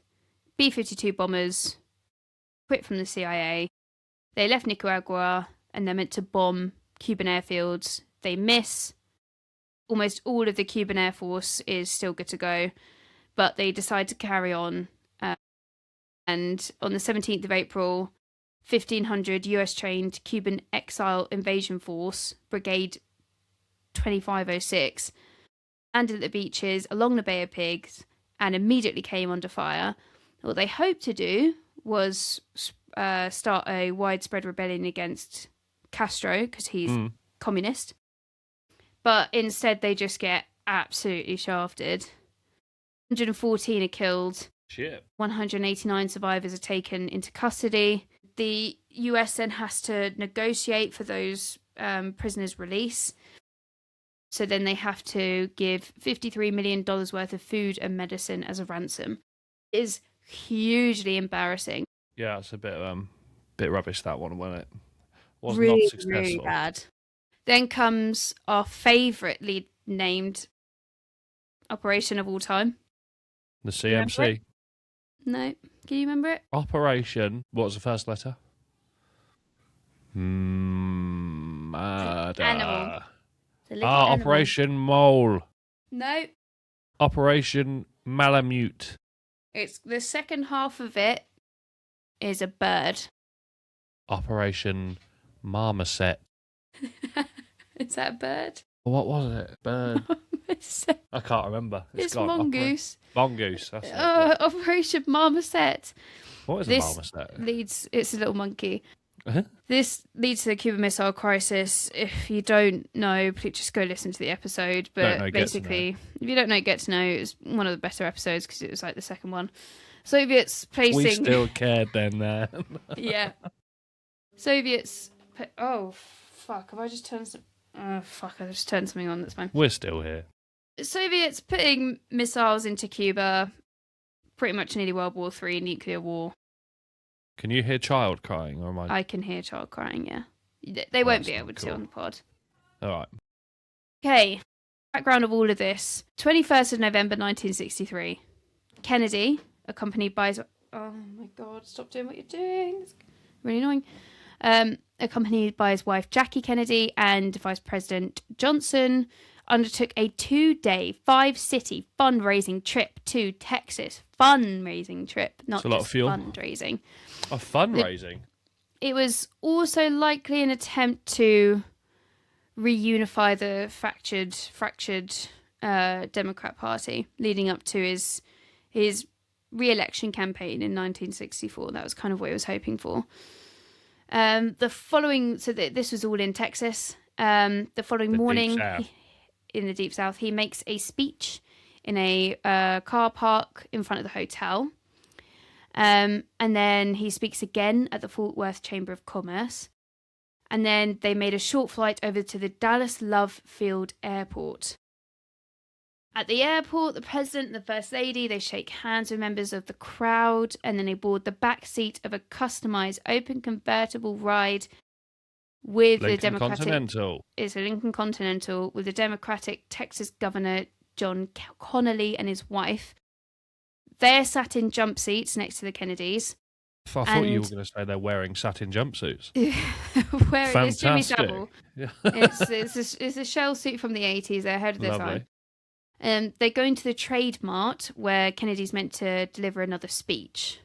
B-52 bombers quit from the CIA. They left Nicaragua and they're meant to bomb Cuban airfields. They miss. Almost all of the Cuban Air Force is still good to go, but they decide to carry on. And on the 17th of April, 1,500 US-trained Cuban Exile Invasion Force, Brigade 2506, landed at the beaches along the Bay of Pigs and immediately came under fire. What they hoped to do was start a widespread rebellion against Castro because he's communist. But instead they just get absolutely shafted. 114 are killed.
Shit.
189 survivors are taken into custody. The US then has to negotiate for those prisoners' release. So then they have to give $53 million worth of food and medicine as a ransom. It is hugely embarrassing.
Yeah, it's a bit rubbish, that one, wasn't it? Was
really,
not successful.
really bad. Then comes our favouritely named operation of all time.
The CMC.
No. Can you remember it?
Operation. What was the first letter? Murder.
Animal. Animal.
Operation Mole.
No.
Operation Malamute.
It's the second half of it is a bird.
Operation Marmoset.
Is that a bird?
What was it? Bird. I can't remember.
It's mongoose.
Mongoose. That's it.
Operation Marmoset.
What is a marmoset?
It's a little monkey. This leads to the Cuban Missile Crisis. If you don't know, please just go listen to the episode. But basically, if you don't know, get to know. It was one of the better episodes because it was like the second one. Soviets placing.
We still cared then.
Yeah. Soviets. Oh fuck! Have I just turned some? Oh fuck! I just turned something on. That's fine.
We're still here.
Soviets putting missiles into Cuba. Pretty much nearly World War III, nuclear war.
Can you hear child crying, or am I?
I can hear child crying. Yeah, they won't be able to on the pod.
All right.
Okay. Background of all of this: 21st of November, 1963. Kennedy, accompanied by his... Oh my god! Stop doing what you're doing. It's really annoying. Accompanied by his wife Jackie Kennedy and Vice President Johnson, undertook a 2-day, 5-city fundraising trip to Texas. Fundraising trip, not just fundraising.
A fundraising?
It was also likely an attempt to reunify the fractured Democrat Party leading up to his re-election campaign in 1964. That was kind of what he was hoping for. This was all in Texas. The following morning, in the Deep South, he makes a speech in a car park in front of the hotel. And then he speaks again at the Fort Worth Chamber of Commerce. And then they made a short flight over to the Dallas Love Field Airport. At the airport, the president and the first lady, they shake hands with members of the crowd, and then they board the back seat of a customized open convertible ride with the Democratic...
Continental.
It's a Lincoln Continental with the Democratic Texas Governor John Connolly and his wife. They're sat in jump seats next to the Kennedys.
I thought you were going to say they're wearing satin jumpsuits.
It's Jimmy Savile.
Yeah.
It's a shell suit from the 80s. They're ahead of their time. They go into the Trade Mart where Kennedy's meant to deliver another speech.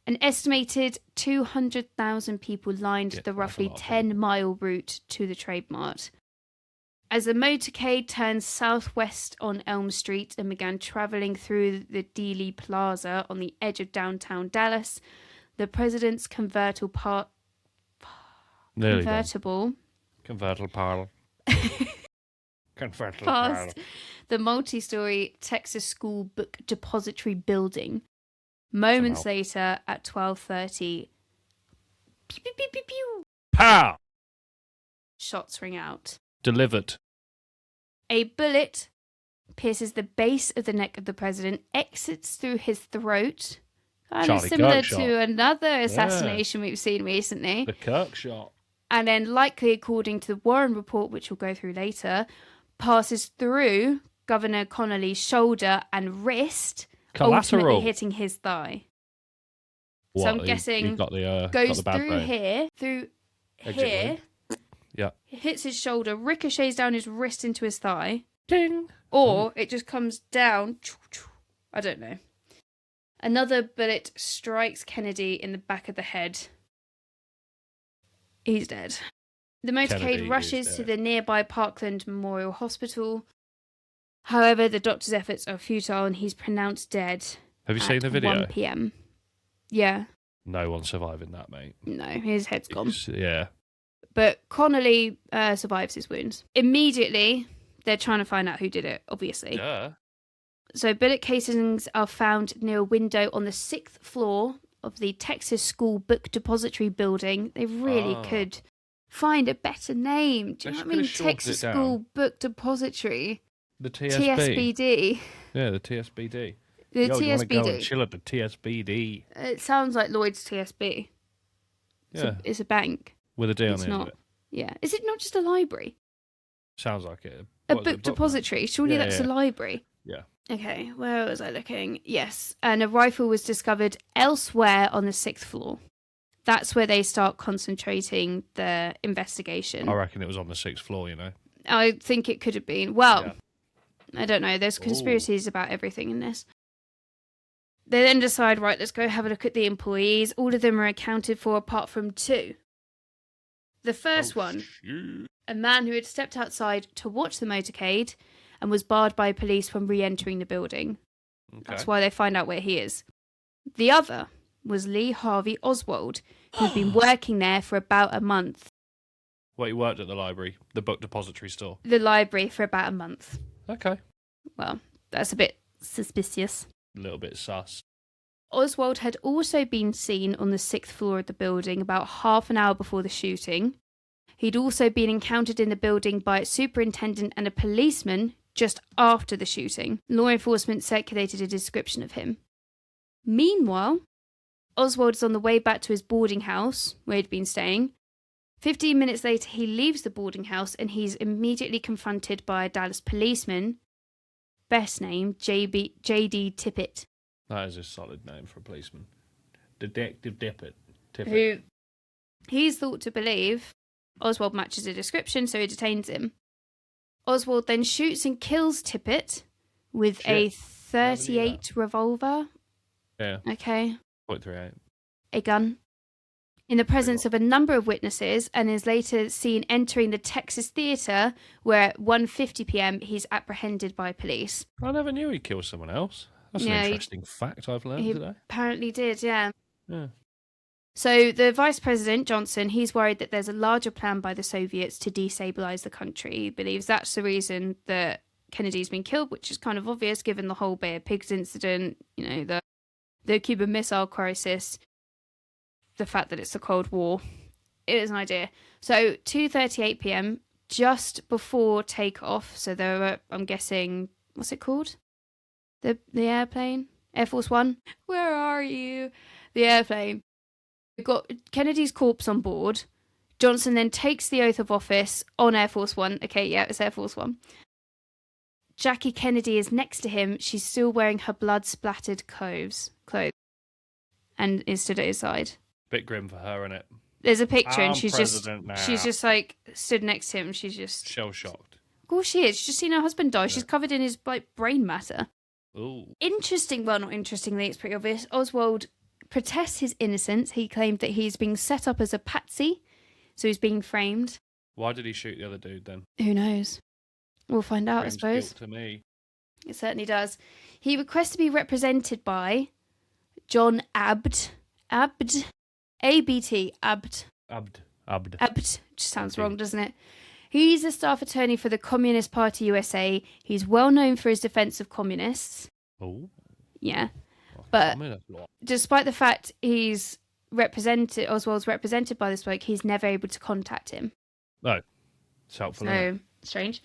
An estimated 200,000 people lined the roughly 10-mile route to the Trade Mart. As the motorcade turned southwest on Elm Street and began traveling through the Dealey Plaza on the edge of downtown Dallas, the president's convertible passed the multi-story Texas School Book Depository building. Moments later, at 12:30, pew, pew, pew, pew, pew.
Pow!
Shots ring out.
Delivered.
A bullet pierces the base of the neck of the president, exits through his throat, kind of similar to another assassination we've seen recently.
The Kirk shot.
And then, likely according to the Warren report, which we'll go through later, passes through Governor Connolly's shoulder and wrist, ultimately hitting his thigh.
What?
So I'm guessing goes through here,
yeah,
hits his shoulder, ricochets down his wrist into his thigh,
ding,
or it just comes down. I don't know. Another bullet strikes Kennedy in the back of the head. He's dead. The motorcade rushes to the nearby Parkland Memorial Hospital. However, the doctor's efforts are futile and he's pronounced dead.
Have you seen the video?
1 p.m. Yeah.
No one's surviving that, mate.
No, his head's gone.
Yeah.
But Connolly survives his wounds. Immediately, they're trying to find out who did it, obviously.
Yeah.
So bullet casings are found near a window on the 6th floor of the Texas School Book Depository building. They really could find a better name. Do you know what I mean? Texas School Book Depository.
The TSBD. Yeah, the
The
TSBD.
TSBD.
You want to go and chill at the TSBD.
It sounds like Lloyd's TSB. It's a bank.
With a D on
the
end
of it. Yeah. Is it not just a library?
Sounds like it.
A book depository? Surely that's a library.
Yeah.
Okay, where was I looking? Yes, and a rifle was discovered elsewhere on the 6th floor. That's where they start concentrating the investigation.
I reckon it was on the 6th floor, you know.
I think it could have been. Well, I don't know. There's conspiracies about everything in this. They then decide, right, let's go have a look at the employees. All of them are accounted for apart from 2. The first one, a man who had stepped outside to watch the motorcade and was barred by police from re-entering the building. Okay. That's why they find out where he is. The other was Lee Harvey Oswald, who'd been working there for about a month.
Well, he worked at the library, the book depository store.
The library for about a month.
Okay.
Well, that's a bit suspicious.
A little bit sus.
Oswald had also been seen on the 6th floor of the building about half an hour before the shooting. He'd also been encountered in the building by its superintendent and a policeman just after the shooting. Law enforcement circulated a description of him. Meanwhile, Oswald is on the way back to his boarding house, where he'd been staying. 15 minutes later, he leaves the boarding house and he's immediately confronted by a Dallas policeman, best name, J.D. Tippett.
That is a solid name for a policeman. Detective Tippett.
Who he's thought to believe Oswald matches a description, so he detains him. Oswald then shoots and kills Tippett with a .38 revolver.
Yeah.
Okay.
.38.
A gun. in the presence of a number of witnesses and is later seen entering the Texas Theater, where at 1:50 p.m. he's apprehended by police.
I never knew he killed someone else. That's an interesting fact I've learned today.
Apparently did, yeah.
Yeah.
So the Vice President, Johnson, he's worried that there's a larger plan by the Soviets to destabilize the country. He believes that's the reason that Kennedy's been killed, which is kind of obvious given the whole Bay of Pigs incident, the Cuban Missile Crisis, the fact that it's the Cold War. It is an idea. So 2:38 p.m, just before takeoff, so there were, I'm guessing, what's it called? The airplane? Air Force One? Where are you? The airplane. We've got Kennedy's corpse on board. Johnson then takes the oath of office on Air Force One. Okay, yeah, it's Air Force One. Jackie Kennedy is next to him. She's still wearing her blood-splattered clothes and is stood at his side.
Bit grim for her, isn't it?
There's a picture and she's just like stood next to him. She's just
shell-shocked.
Of course she is. She's just seen her husband die. Yeah. She's covered in his brain matter.
Ooh.
Not interestingly, it's pretty obvious. Oswald protests his innocence. He claimed that he's being set up as a patsy, so he's being framed.
Why did he shoot the other dude then?
Who knows? We'll find out, I suppose.
Guilt to me.
It certainly does. He requests to be represented by John Abd. A-B-T. Abd. Just sounds wrong, doesn't it? He's a staff attorney for the Communist Party USA. He's well known for his defense of communists.
Oh.
Yeah. But despite the fact Oswald's represented by this bloke, he's never able to contact him.
No. It's helpful.
So, strange.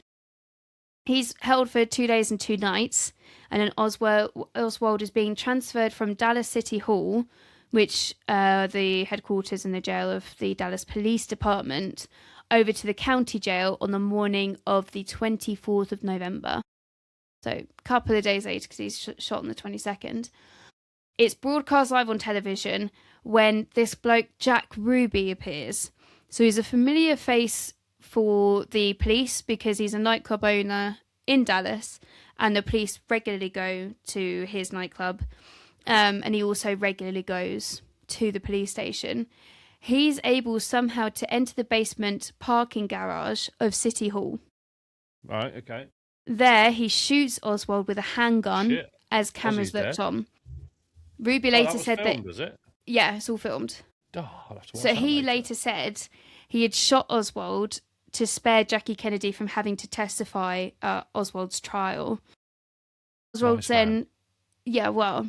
He's held for 2 days and 2 nights, and then Oswald is being transferred from Dallas City Hall, which the headquarters and the jail of the Dallas Police Department, over to the county jail on the morning of the 24th of November. So a couple of days later, because he's shot on the 22nd. It's broadcast live on television when this bloke, Jack Ruby, appears. So he's a familiar face for the police because he's a nightclub owner in Dallas, and the police regularly go to his nightclub. And he also regularly goes to the police station. He's able somehow to enter the basement parking garage of City Hall.
Right, okay.
There, he shoots Oswald with a handgun as cameras looked on. Ruby later said
filmed, was it?
Yeah, it's all filmed.
Oh, I'll have to watch
so
that
he
later.
later said he had shot Oswald to spare Jackie Kennedy from having to testify at Oswald's trial. Oswald then, yeah, well,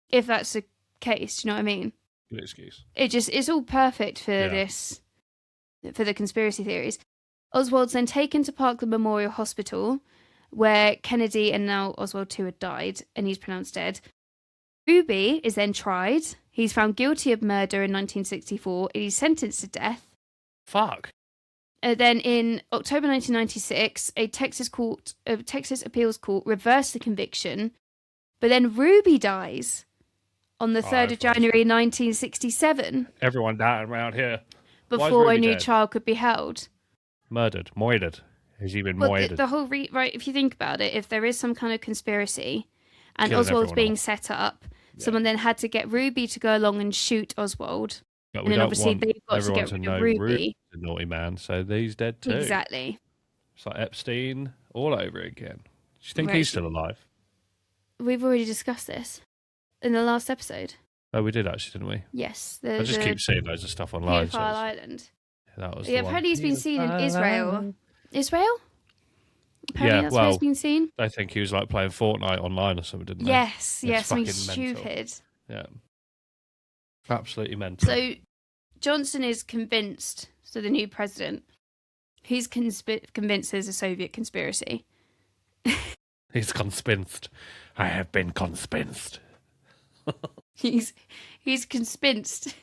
if that's the case, do you know what I mean?
Good excuse.
It's all perfect for this, for the conspiracy theories. Oswald's then taken to Parkland Memorial Hospital, where Kennedy and now Oswald too had died, and he's pronounced dead. Ruby is then tried. He's found guilty of murder in 1964, and he's sentenced to death.
Fuck.
Then in October 1996, a Texas appeals court reversed the conviction, but then Ruby dies on the 3rd of January 1967.
Everyone died around here.
Before a new trial could be held.
Murdered. Has he been
moided? The whole right, if you think about it, if there is some kind of conspiracy and Oswald's being set up, someone then had to get Ruby to go along and shoot Oswald.
But
and then obviously they've got to get rid of Ruby.
A naughty man, so he's dead too.
Exactly.
It's like Epstein all over again. Do you think he's still alive?
We've already discussed this in the last episode.
Oh, we did actually, didn't we?
Yes.
I just keep seeing loads of stuff online.
Pedophile Island.
That was
apparently he's been seen in Israel. Israel? Apparently that's where he's been seen.
I think he was like playing Fortnite online or something, didn't
he? Yes, something stupid.
Yeah. Absolutely mental.
So Johnson is convinced, so the new president, he's convinced there's a Soviet conspiracy.
He's conspinced. I have been conspinced.
He's conspinced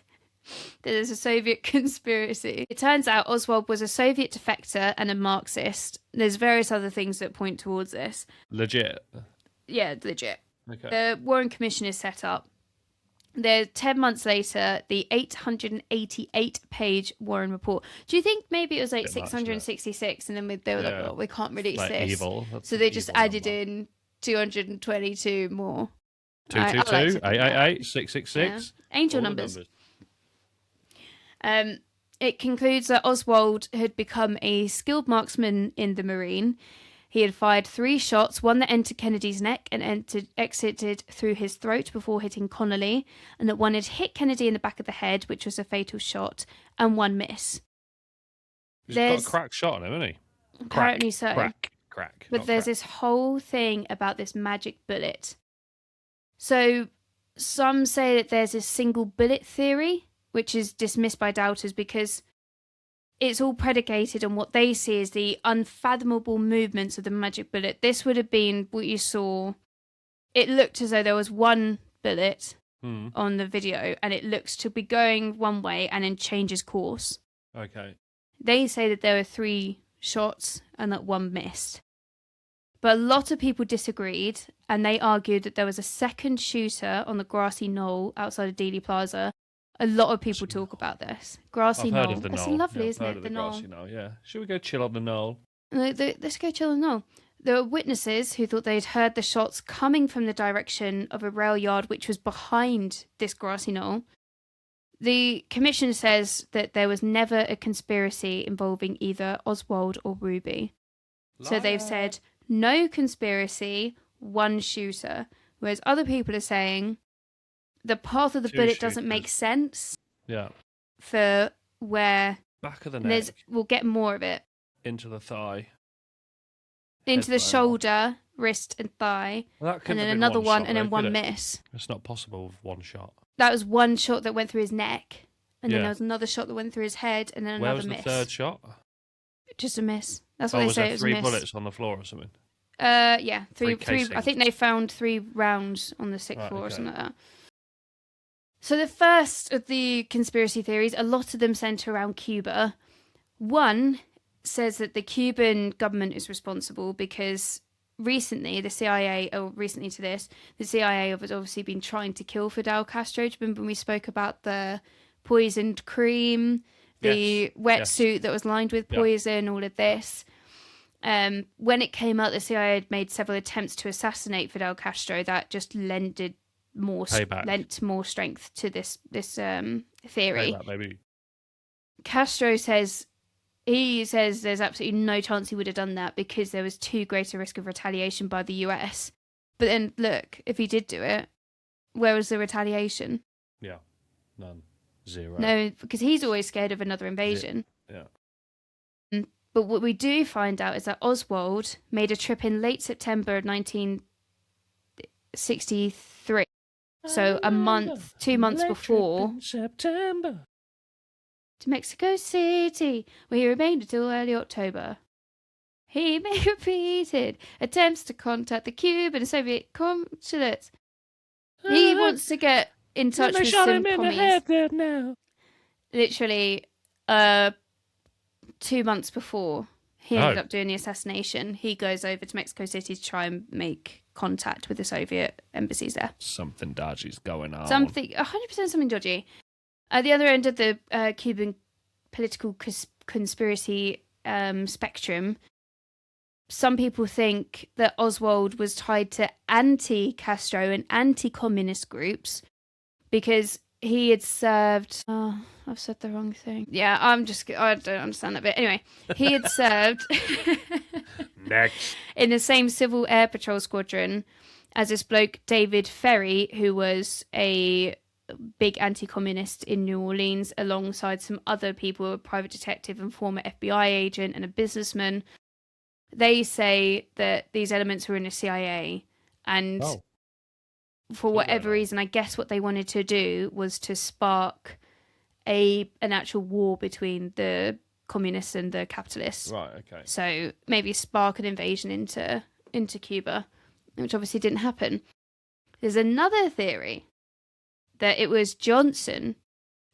that there's a Soviet conspiracy. It turns out Oswald was a Soviet defector and a Marxist. There's various other things that point towards this.
Legit?
Yeah, legit.
Okay.
The Warren Commission is set up. 10 months later, the 888-page Warren report. Do you think maybe it was like 666 and then they were like, oh, we can't release this.
Evil.
So they just added in 222 more.
222, 888, 666.
Angel numbers. It concludes that Oswald had become a skilled marksman in the Marine. He had fired 3 shots, one that entered Kennedy's neck and exited through his throat before hitting Connolly, and that one had hit Kennedy in the back of the head, which was a fatal shot, and one miss.
He's got a crack shot on him, hasn't he?
Apparently so.
Crack.
But there's this whole thing about this magic bullet. So some say that there's a single bullet theory, which is dismissed by doubters because it's all predicated on what they see as the unfathomable movements of the magic bullet. This would have been what you saw. It looked as though there was one bullet on the video, and it looks to be going one way and then changes course.
Okay.
They say that there were 3 shots and that one missed. But a lot of people disagreed, and they argued that there was a second shooter on the grassy knoll outside of Dealey Plaza. A lot of people talk about this. Grassy knoll.
I've heard of the knoll.
It's lovely, isn't
I've heard
it?
of
The
grassy knoll, yeah. Should we go chill on the knoll?
Let's go chill on the knoll. There were witnesses who thought they'd heard the shots coming from the direction of a rail yard which was behind this grassy knoll. The commission says that there was never a conspiracy involving either Oswald or Ruby. So they've said no conspiracy, one shooter. Whereas other people are saying the path of the bullet doesn't make sense.
Yeah.
For where
back of the neck.
We'll get more of it.
Into the thigh.
Into the shoulder, wrist and thigh.
Well,
and then another one, and then one miss.
It's not possible with one shot.
That was one shot that went through his neck. And then
Yeah.
there was another shot that went through his head, and then
Where
another
was
miss.
the third shot?
Just a miss. That's what they
was
say.
there
It was
3
a miss.
bullets on the floor or something?
Yeah, three.
casings.
I think they found 3 rounds on the 6th
Right,
floor or
okay.
something like that. So the first of the conspiracy theories, a lot of them centre around Cuba. One says that the Cuban government is responsible because recently the CIA has obviously been trying to kill Fidel Castro. Do you remember when we spoke about the poisoned cream, the wetsuit that was lined with poison, all of this? When it came out, the CIA had made several attempts to assassinate Fidel Castro. That just lent more strength to this theory.
Payback, baby.
Castro says there's absolutely no chance he would have done that because there was too great a risk of retaliation by the US. But then look, if he did do it, where was the retaliation?
Yeah, none, 0.
No, because he's always scared of another invasion.
Yeah.
But what we do find out is that Oswald made a trip in late September of 1963. So 2 months before,
September.
to Mexico City, where he remained until early October. He made repeated attempts to contact the Cuban and Soviet consulates. He wants to get in touch with some commies.
Now.
Literally, 2 months before he ended up doing the assassination, he goes over to Mexico City to try and make contact with the Soviet embassies there.
Something dodgy's going on.
100% something dodgy. At the other end of the Cuban political conspiracy spectrum, some people think that Oswald was tied to anti-Castro and anti-communist groups because he had served... Oh, I've said the wrong thing. Yeah, I don't understand that bit. Anyway, he had served
Next.
in the same Civil Air Patrol Squadron as this bloke, David Ferry, who was a big anti-communist in New Orleans, alongside some other people, a private detective and former FBI agent and a businessman. They say that these elements were in the CIA, and for whatever reason, I guess what they wanted to do was to spark an actual war between the communists and the capitalists.
Right, okay.
So maybe spark an invasion into Cuba, which obviously didn't happen. There's another theory that it was Johnson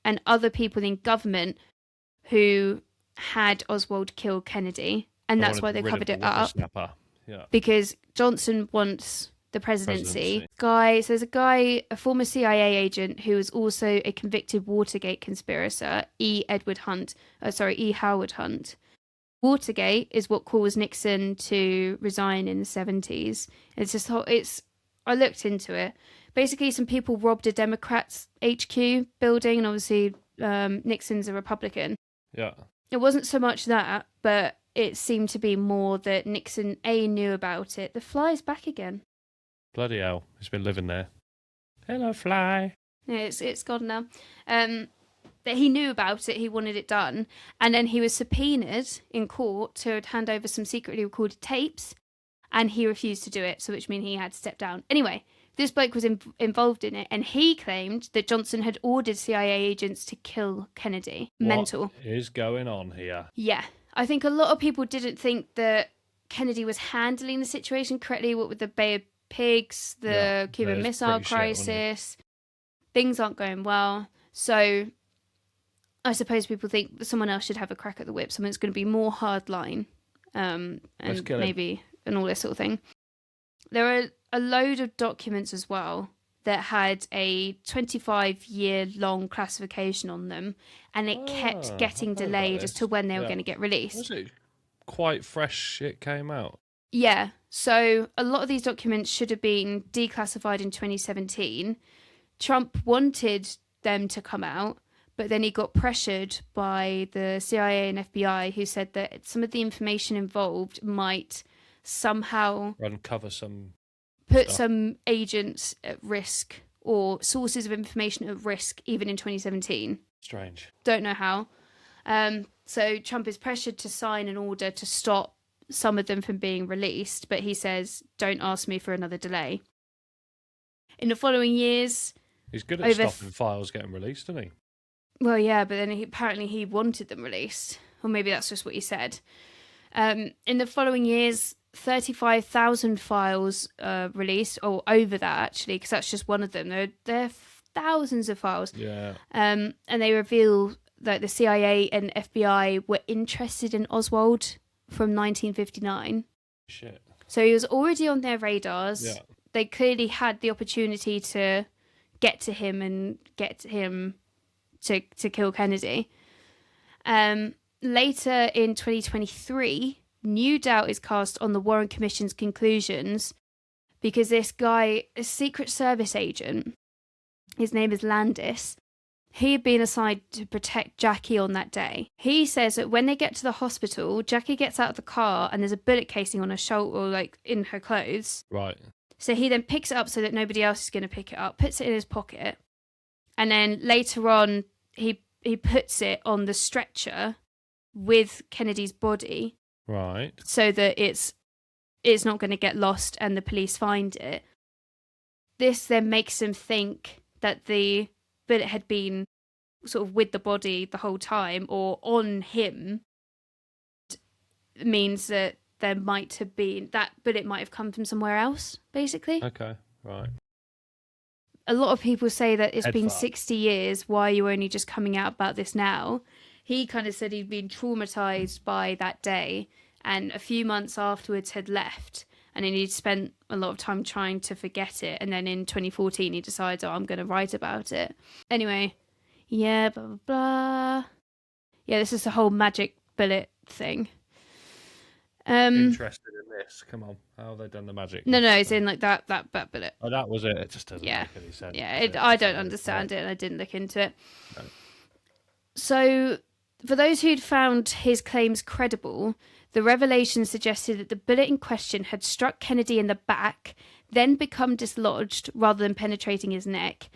and other people in government who had Oswald kill Kennedy, and that's why they covered it up.
Yeah.
Because Johnson wants the presidency. There's a former CIA agent who was also a convicted Watergate conspirator, E. Howard Hunt. Watergate is what caused Nixon to resign in the 70s. I looked into it. Basically, some people robbed a Democrats HQ building, and obviously Nixon's a Republican.
Yeah.
It wasn't so much that, but it seemed to be more that Nixon knew about it. The fly's back again.
Bloody hell, he's been living there. Hello, fly.
Yeah, it's gone now. That he knew about it, he wanted it done, and then he was subpoenaed in court to hand over some secretly recorded tapes, and he refused to do it, so which means he had to step down. Anyway, this bloke was involved in it, and he claimed that Johnson had ordered CIA agents to kill Kennedy. Mental.
What is going on here?
Yeah. I think a lot of people didn't think that Kennedy was handling the situation correctly, what with the Bay of Pigs, the Cuban Missile Crisis. Things aren't going well. So I suppose people think that someone else should have a crack at the whip, someone that's going to be more hardline, and maybe, and all this sort of thing. There are a load of documents as well that had a 25-year-long classification on them, and it kept getting delayed as to when they were going to get released.
Was it quite fresh it came out?
Yeah, so a lot of these documents should have been declassified in 2017. Trump wanted them to come out, but then he got pressured by the CIA and FBI, who said that some of the information involved might somehow
uncover some...
put some agents at risk or sources of information at risk, even in 2017.
Strange.
Don't know how. So Trump is pressured to sign an order to stop some of them from being released, but he says, don't ask me for another delay. In the following years...
He's good at stopping files getting released, isn't he?
Well, yeah, but then apparently he wanted them released. Or maybe that's just what he said. In the following years, 35,000 files released, or over that, actually, because that's just one of them. There are thousands of files.
Yeah.
And they reveal that the CIA and FBI were interested in Oswald from 1959.
Shit.
So he was already on their radars.
Yeah.
They clearly had the opportunity to get to him and get him to kill Kennedy. Later in 2023, new doubt is cast on the Warren Commission's conclusions because this guy, a Secret Service agent, his name is Landis, he had been assigned to protect Jackie on that day. He says that when they get to the hospital, Jackie gets out of the car and there's a bullet casing on her shoulder, or like in her clothes.
Right.
So he then picks it up so that nobody else is going to pick it up, puts it in his pocket, and then later on he puts it on the stretcher with Kennedy's body.
Right.
So that it's not going to get lost and the police find it. This then makes them think that the bullet had been sort of with the body the whole time or on him. It means that there might have been, that bullet might have come from somewhere else, basically.
Okay, right.
A lot of people say that it's been 60 years. Why are you only just coming out about this now? He kind of said he'd been traumatized by that day and a few months afterwards had left, and then he'd spent a lot of time trying to forget it, and then in 2014 he decides, I'm going to write about it. Anyway, yeah, blah, blah, blah. Yeah, this is the whole magic bullet thing.
Interested in this. Come on. How have they done the magic?
No, it's in like that bullet.
Oh, that was it. It just doesn't make any sense.
Yeah, I don't understand it and I didn't look into it. No. So, for those who'd found his claims credible, the revelation suggested that the bullet in question had struck Kennedy in the back, then become dislodged rather than penetrating his neck,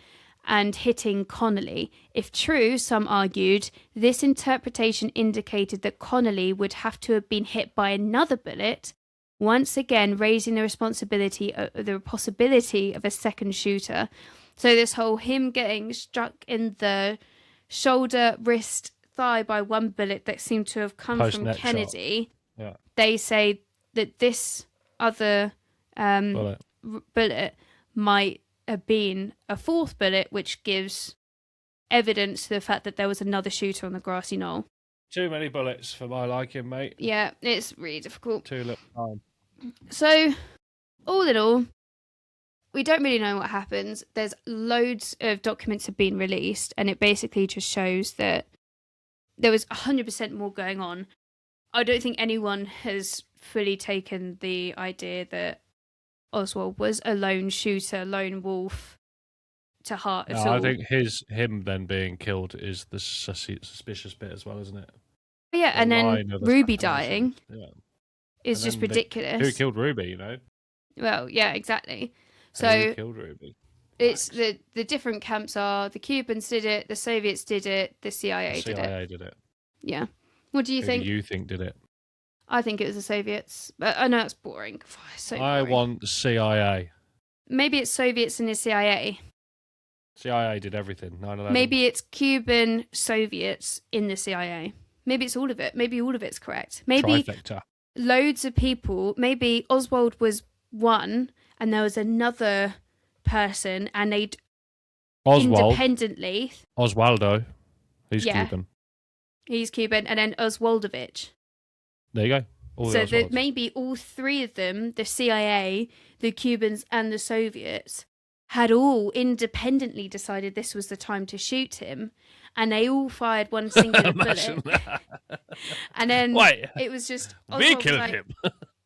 and hitting Connolly. If true, some argued, this interpretation indicated that Connolly would have to have been hit by another bullet, once again raising the possibility of a second shooter. So this whole him getting struck in the shoulder, wrist, thigh by one bullet that seemed to have come from Kennedy, they say that this other bullet might have been a fourth bullet, which gives evidence to the fact that there was another shooter on the grassy knoll.
Too many bullets for my liking, mate.
Yeah, it's really difficult.
Too little time.
So, all in all, we don't really know what happens. There's loads of documents have been released, and it basically just shows that there was 100% more going on. I don't think anyone has fully taken the idea that Oswald was a lone shooter, lone wolf, to heart at
No,
all.
I think him then being killed is the suspicious bit as well, isn't it?
Yeah, and then
line of
Ruby
assassination.
dying
Yeah.
is
And
just
then who
ridiculous.
killed Ruby? You know,
Well, yeah, exactly.
who
So
killed Ruby?
it's
Wax.
the different camps are the Cubans did it, the Soviets did it, the
The
CIA did it.
CIA did it.
Yeah. What do you
Who
think?
do you think did it?
I think it was the Soviets. But I know it's boring. It's so
I
boring.
want the CIA.
Maybe it's Soviets and the CIA.
CIA did everything. 9/11.
Maybe it's Cuban Soviets in the CIA. Maybe it's all of it. Maybe all of it's correct. Maybe
Trifecta.
loads of people. Maybe Oswald was one, and there was another person, and they'd independently.
Oswaldo. He's
Yeah.
Cuban.
He's Cuban, and then Oswaldovich.
There you go. All the
So that
Oswalds.
maybe all three of them, the CIA, the Cubans, and the Soviets, had all independently decided this was the time to shoot him, and they all fired one singular bullet.
Imagine that.
And then
Wait,
it was just
we
Oswald was
killed
like,
him.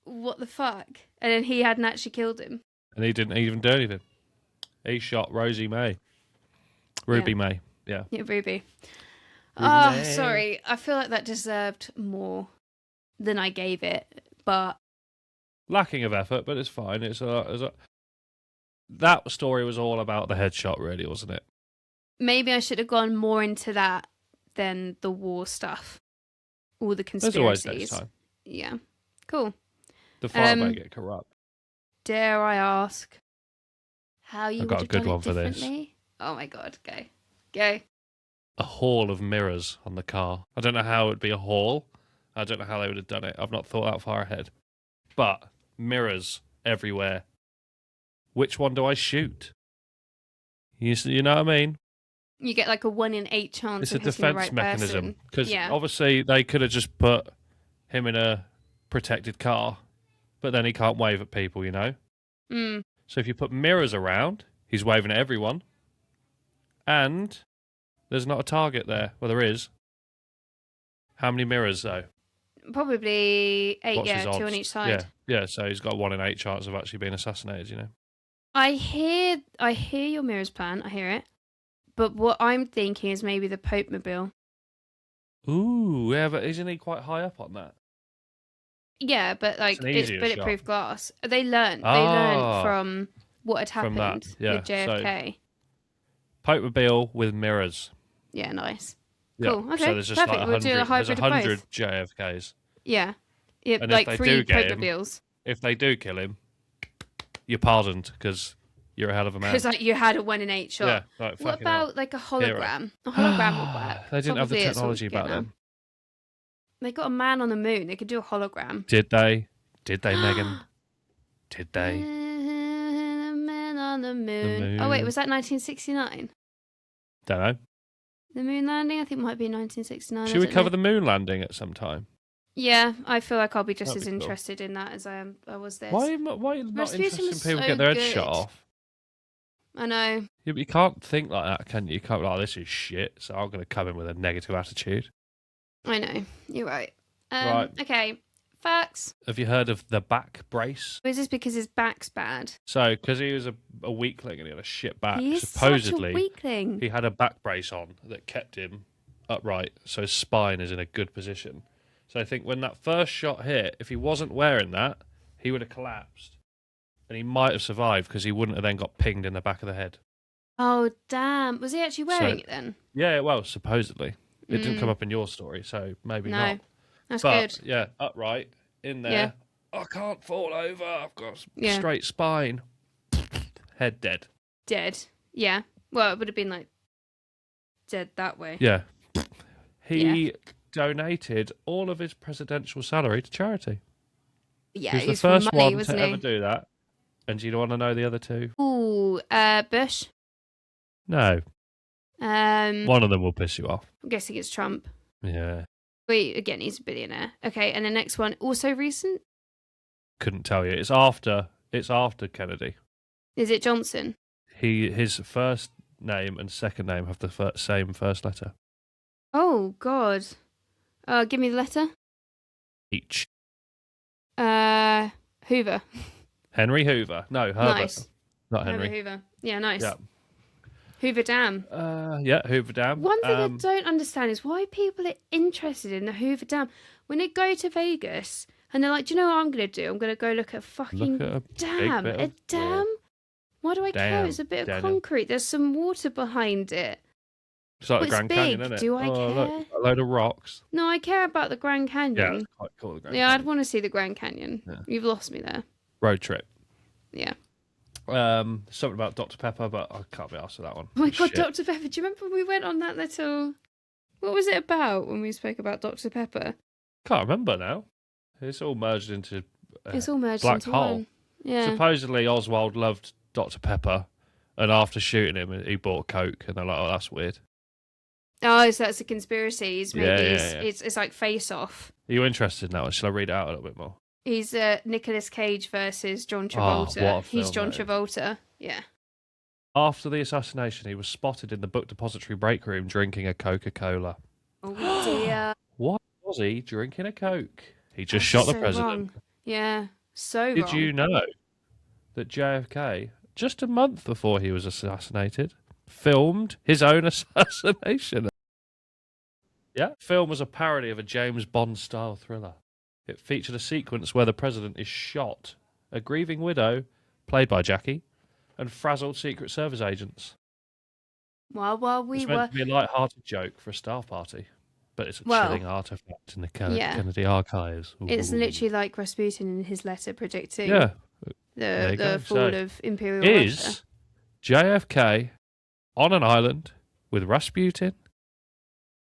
what the fuck? And then he hadn't actually killed him.
And he didn't even do anything. He shot Rosie May. Ruby May. Yeah.
Yeah, Ruby.
Ruby
Oh,
May.
sorry. I feel like that deserved more than I gave it, but
Lacking of effort, but it's fine. That story was all about the headshot, really, wasn't it?
maybe I should have gone more into that than the war stuff. All the
There's always
conspiracies.
next time.
Yeah. Cool.
The fire may get corrupt.
Dare I ask how you
I've
would
got a
have
good
done
one
it
for this.
differently? Oh my god, go.
A hall of mirrors on the car. I don't know how it would be a hall. I don't know how they would have done it. I've not thought that far ahead. But mirrors everywhere. Which one do I shoot? You know what I mean?
You get like a 1 in 8 chance
It's a
of hitting the
defense
right
mechanism.
person.
Because
Yeah.
obviously they could have just put him in a protected car, but then he can't wave at people, you know?
Mm.
So if you put mirrors around, he's waving at everyone. And there's not a target there. Well, there is. How many mirrors, though?
Probably 8,
What's his
2 on
odds?
each side.
Yeah, so he's got a 1 in 8 chance of actually being assassinated, you know?
I hear your mirrors plan. I hear it. But what I'm thinking is maybe the Pope Mobile.
Ooh, yeah, but isn't he quite high up on that?
Yeah, but like
an
it's
easier
bulletproof
shot.
glass. They learned
Ah.
from what had
From
happened
that, yeah,
with JFK.
Pope-mobile with mirrors.
Yeah, nice.
Yeah.
Cool. Okay.
So there's just
Perfect.
like
We'll do a
100, there's
hybrid of
100
both.
JFKs.
Yeah. Yeah,
And
like
if they
3
do get
Pope
him-
Mobiles.
If they do kill him, you're pardoned because you're a hell of a man.
Because like you had a 1 in 8 shot.
Yeah, like,
What
fucking hell.
about like a hologram? A hologram would work.
They didn't have the
Probably it's all
technology
we
back
get now.
then.
They got a man on the moon. They could do a hologram.
Did they? Did they, Megan? Did they?
Man on the moon. Oh wait,
moon.
was that 1969?
Don't know.
The moon landing? I think it might be 1969.
Should we cover the moon landing at some time?
Yeah, I feel like I'll be just
That'd
as
be cool.
interested in that as I was this.
Why not
Rasputin
interested in
was
people
so
get their heads
good.
shot off?
I know.
Yeah, but you can't think like that, can you? You can't be like, this is shit, so I'm going to come in with a negative attitude.
I know. You're right.
Right.
Okay. Facts.
Have you heard of the back brace?
Is this because his back's bad?
So, because he was a weakling and he had a shit back,
He is
supposedly
such a weakling.
he had a back brace on that kept him upright, so his spine is in a good position. So I think when that first shot hit, if he wasn't wearing that, he would have collapsed. And he might have survived because he wouldn't have then got pinged in the back of the head.
Oh, damn. Was he actually wearing it then?
Yeah, well, supposedly. It didn't come up in your story, so maybe
No.
not.
That's
But,
good.
yeah, upright, in there.
Yeah.
I can't fall over. I've got a
Yeah.
straight spine. Head dead.
Dead. Yeah. Well, it would have been like dead that way.
Yeah. He donated all of his presidential salary to charity.
Yeah,
He was
he
the
was for
first
money,
one to
wasn't
ever
he?
do that. And do you want to know the other two?
Ooh, Bush.
No.
I'm
One of them will piss you off.
guessing it's Trump.
Yeah.
Wait, again, he's a billionaire. Okay, and the next one, also recent?
Couldn't tell you. It's after Kennedy.
Is it Johnson?
His first name and second name have the same first letter.
Oh, God. Give me the letter.
Each.
Hoover.
Henry Hoover. No, Herbert.
Nice.
Not
Herbert
Henry.
Hoover. Yeah, nice.
Yeah.
Hoover Dam.
Yeah, Hoover Dam.
One thing I don't understand is why people are interested in the Hoover Dam when they go to Vegas and they're like, do you know what I'm going to do? I'm going to go look at a fucking dam. A dam? Why do I care? It's a bit of concrete. There's some water behind it.
It's like the Grand Canyon, isn't it?
Do I care?
Look, a load of rocks.
No, I care about the Grand Canyon.
Yeah, it's quite cool. The Grand Canyon.
I'd want to see the Grand Canyon. Yeah. You've lost me there.
Road trip.
Yeah.
Something about Dr. Pepper, but I can't be asked for that one.
Oh my God, Dr. Pepper. Do you remember when we went on that little... What was it about when we spoke about Dr. Pepper?
Can't remember now. It's all merged into
it's all merged
black
into
hole.
One. Yeah.
Supposedly Oswald loved Dr. Pepper, and after shooting him, he bought Coke, and they're like, oh, that's weird.
Oh, so that's a conspiracy.
Yeah.
It's like Face Off.
Are you interested now? Shall I read it out a little bit more?
He's Nicolas Cage versus John Travolta.
Oh,
he's John Travolta. Yeah.
After the assassination, he was spotted in the book depository break room drinking a Coca-Cola.
Oh dear.
Why was he drinking a Coke? He just shot the president.
Wrong. Yeah, so
Did
wrong.
you know that JFK, just a month before he was assassinated, filmed his own assassination? Yeah, the film was a parody of a James Bond-style thriller. It featured a sequence where the president is shot, a grieving widow, played by Jackie, and frazzled Secret Service agents.
Well,
It's meant to be a light-hearted joke for a staff party, but it's a chilling artifact in the Kennedy archives. Ooh.
It's literally like Rasputin in his letter predicting the fall of Imperial Russia.
Is JFK on an island with Rasputin,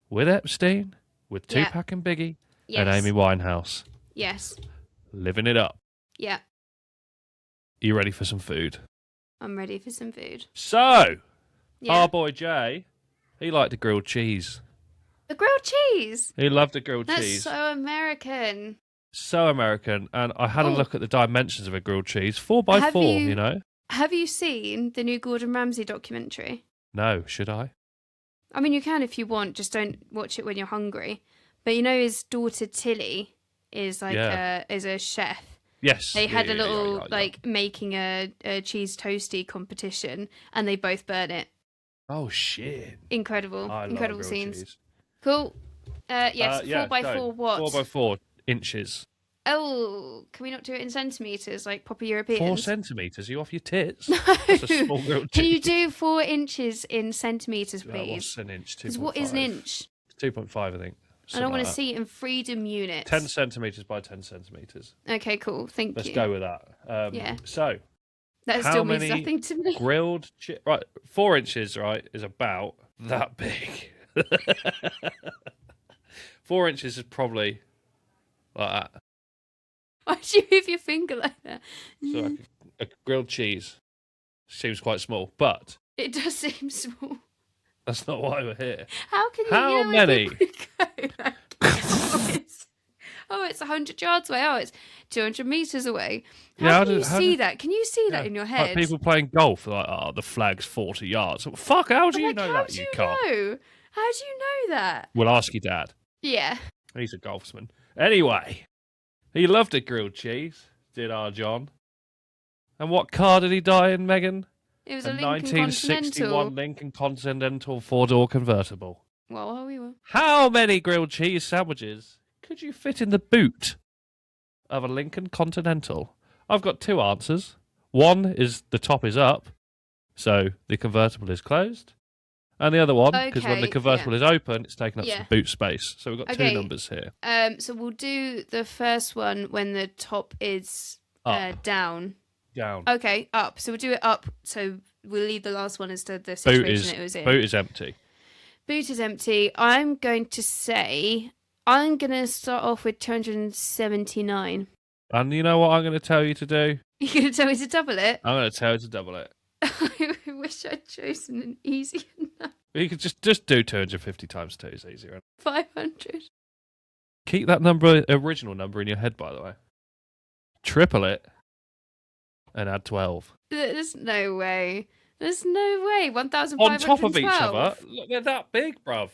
with Epstein, with Tupac and Biggie, and Amy Winehouse?
Yes.
Living it up.
Yeah.
You ready for some food?
I'm ready for some food.
So, our boy Jay, he liked the grilled cheese.
The grilled cheese?
He loved the grilled
That's
cheese.
so American.
So American. And I had a look at the dimensions of a grilled cheese. 4x4, you know?
Have you seen the new Gordon Ramsay documentary?
No, should I?
I mean, you can if you want. Just don't watch it when you're hungry. But you know his daughter Tilly is like is a chef.
Yes.
They had a little making a cheese toasty competition, and they both burn it.
Oh shit!
Incredible, incredible scenes.
Cheese.
Cool. Yes, 4x4 what?
4x4 inches.
Oh, can we not do it in centimeters like proper Europeans?
4 centimeters? Are you off your tits?
No.
That's a small grilled cheese.
Can you do 4 inches in centimeters, please?
What's an inch? 2.5.
What is an inch?
2.5, I think.
I don't want to see it in freedom units.
10 centimetres by 10 centimetres.
Okay, cool. Thank you.
Let's go with that.
Yeah.
So,
that still means nothing to me.
Grilled right, 4 inches, right, is about that big. 4 inches is probably like that.
Why do you move your finger like that?
So a grilled cheese seems quite small, but
it does seem small.
That's not why we're here.
How can you?
How many?
It's 100 yards away. Oh, it's 200 meters away. How can you see that? Can you see that in your head?
Like people playing golf, like, the flag's 40 yards. Fuck, how do you know that?
How do you know? How do you know that?
We'll ask your dad.
Yeah.
He's a golfsman. Anyway, he loved a grilled cheese, did our John. And what car did he die in, Megan?
It was a Lincoln
1961 Lincoln Continental 4-door convertible.
Well, we were.
How many grilled cheese sandwiches could you fit in the boot of a Lincoln Continental? I've got 2 answers. One is the top is up, so the convertible is closed. And the other one, because when the convertible is open, it's taking up some boot space. So we've got 2 numbers here.
So we'll do the first one when the top is down.
Down.
Okay, up. So we'll do it up. So we'll leave the last one as to the situation it was in.
Boot is empty.
Boot is empty. I'm going to start off with 279.
And you know what I'm going to tell you to do?
You're going to tell me to double it?
I'm going to tell you to double it.
I wish I'd chosen an easier number.
You could just do 250 times 2 is easier.
500.
Keep that original number in your head, by the way. Triple it. And add 12.
There's no way. There's no way. 1,512.
On top of each other. Look, they're that big, bruv.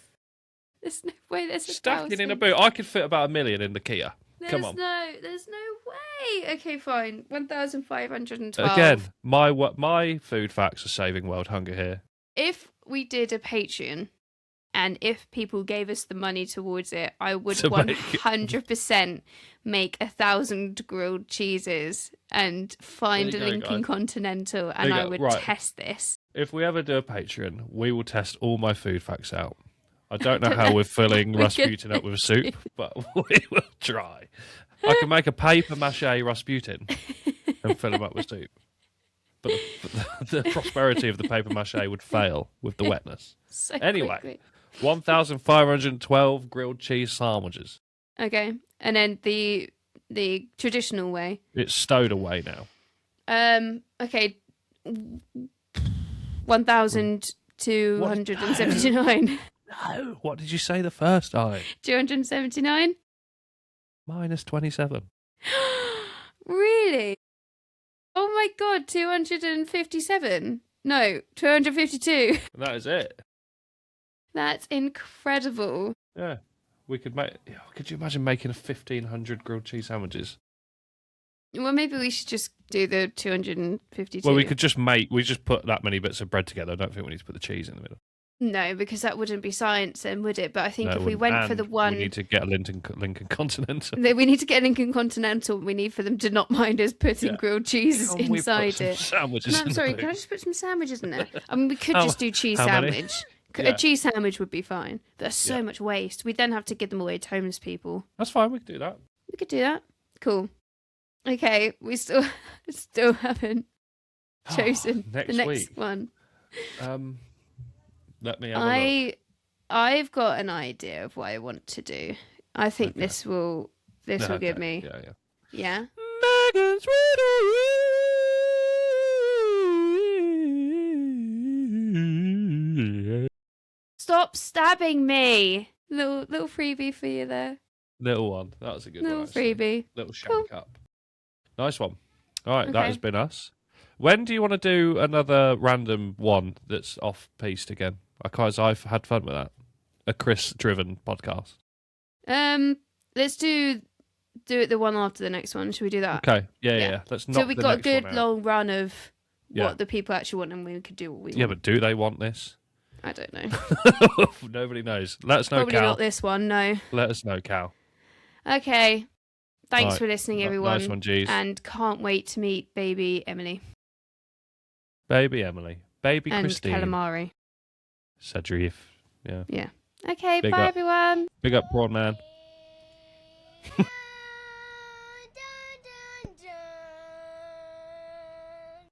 There's no way. There's
stacking in a boot. I could fit about 1 million in the Kia. Come on.
There's no way. Okay, fine. 1,512.
Again, my food facts are saving world hunger here.
If we did a Patreon, and if people gave us the money towards it, I would
To make it.
100% make 1,000 grilled cheeses and find a
There you go,
Lincoln
guys.
Continental,
There
and
you
I
go.
would
Right.
test this.
If we ever do a Patreon, we will test all my food facts out. I don't know
don't
how
know
we're filling
what we're
Rasputin
gonna
up with a soup, but we will try. I can make a paper mache Rasputin and fill him up with soup. But the prosperity of the paper mache would fail with the wetness.
So
Anyway.
quickly.
1,512 grilled cheese sandwiches.
Okay, and then the traditional way.
It's stowed away now.
Okay, 1,279.
No. What did you say the first time?
279.
Minus 27.
Really? Oh my god, 257. No, 252.
And that is it.
That's incredible.
Yeah. We could make. Could you imagine making 1,500 grilled cheese sandwiches?
Well, maybe we should just do the 252.
Well, we just put that many bits of bread together. I don't think we need to put the cheese in the middle.
No, because that wouldn't be science then, would it? But I think
No,
if we
wouldn't.
went for the
And
one...
we need to get a Lincoln Continental.
We need to get Lincoln Continental. We need for them to not mind us putting grilled cheeses
Can we put
inside
some
it.
sandwiches
No,
in
I'm
the
sorry,
boot?
can I just put some sandwiches in there? I mean, we could
How-
just do cheese
how many?
sandwich.
Yeah.
A cheese sandwich would be fine. But there's so
Yeah.
much waste. We'd then have to give them away to homeless people.
That's fine. We can do that.
We could do that. Cool. Okay, we still haven't chosen
Next
the next
week.
one.
Let me have a look.
I've got an idea of what I want to do. I think
Okay.
this will
Okay.
give me.
Yeah.
Yeah.
Megan's Riddle.
Stop stabbing me. Little freebie for you there.
Little one. That was a good
Little
one. Actually.
freebie.
Little shank
Cool.
up. Nice one. All right, that
Okay.
has been us. When do you want to do another random one that's off piste again? Because I've had fun with that. A Chris-driven podcast.
Let's do it the one after the next one. Should we do that?
Okay. Yeah.
Yeah.
Let's knock
So we've
the
got a
next
good
one out.
long run of
Yeah.
what the people actually want, and we could do what we
Yeah,
want.
but do they want this?
I don't know.
Nobody knows. Let us know,
Probably
Cal.
not this one. No.
Let us know, Cal.
Okay. Thanks
Right.
for listening, everyone.
Nice one, G's.
And can't wait to meet baby Emily
Baby Emily. Baby
and
Christine.
calamari.
Sadrif. Yeah.
Yeah. Okay.
Big
bye,
up.
everyone.
Big up, Prawn Man.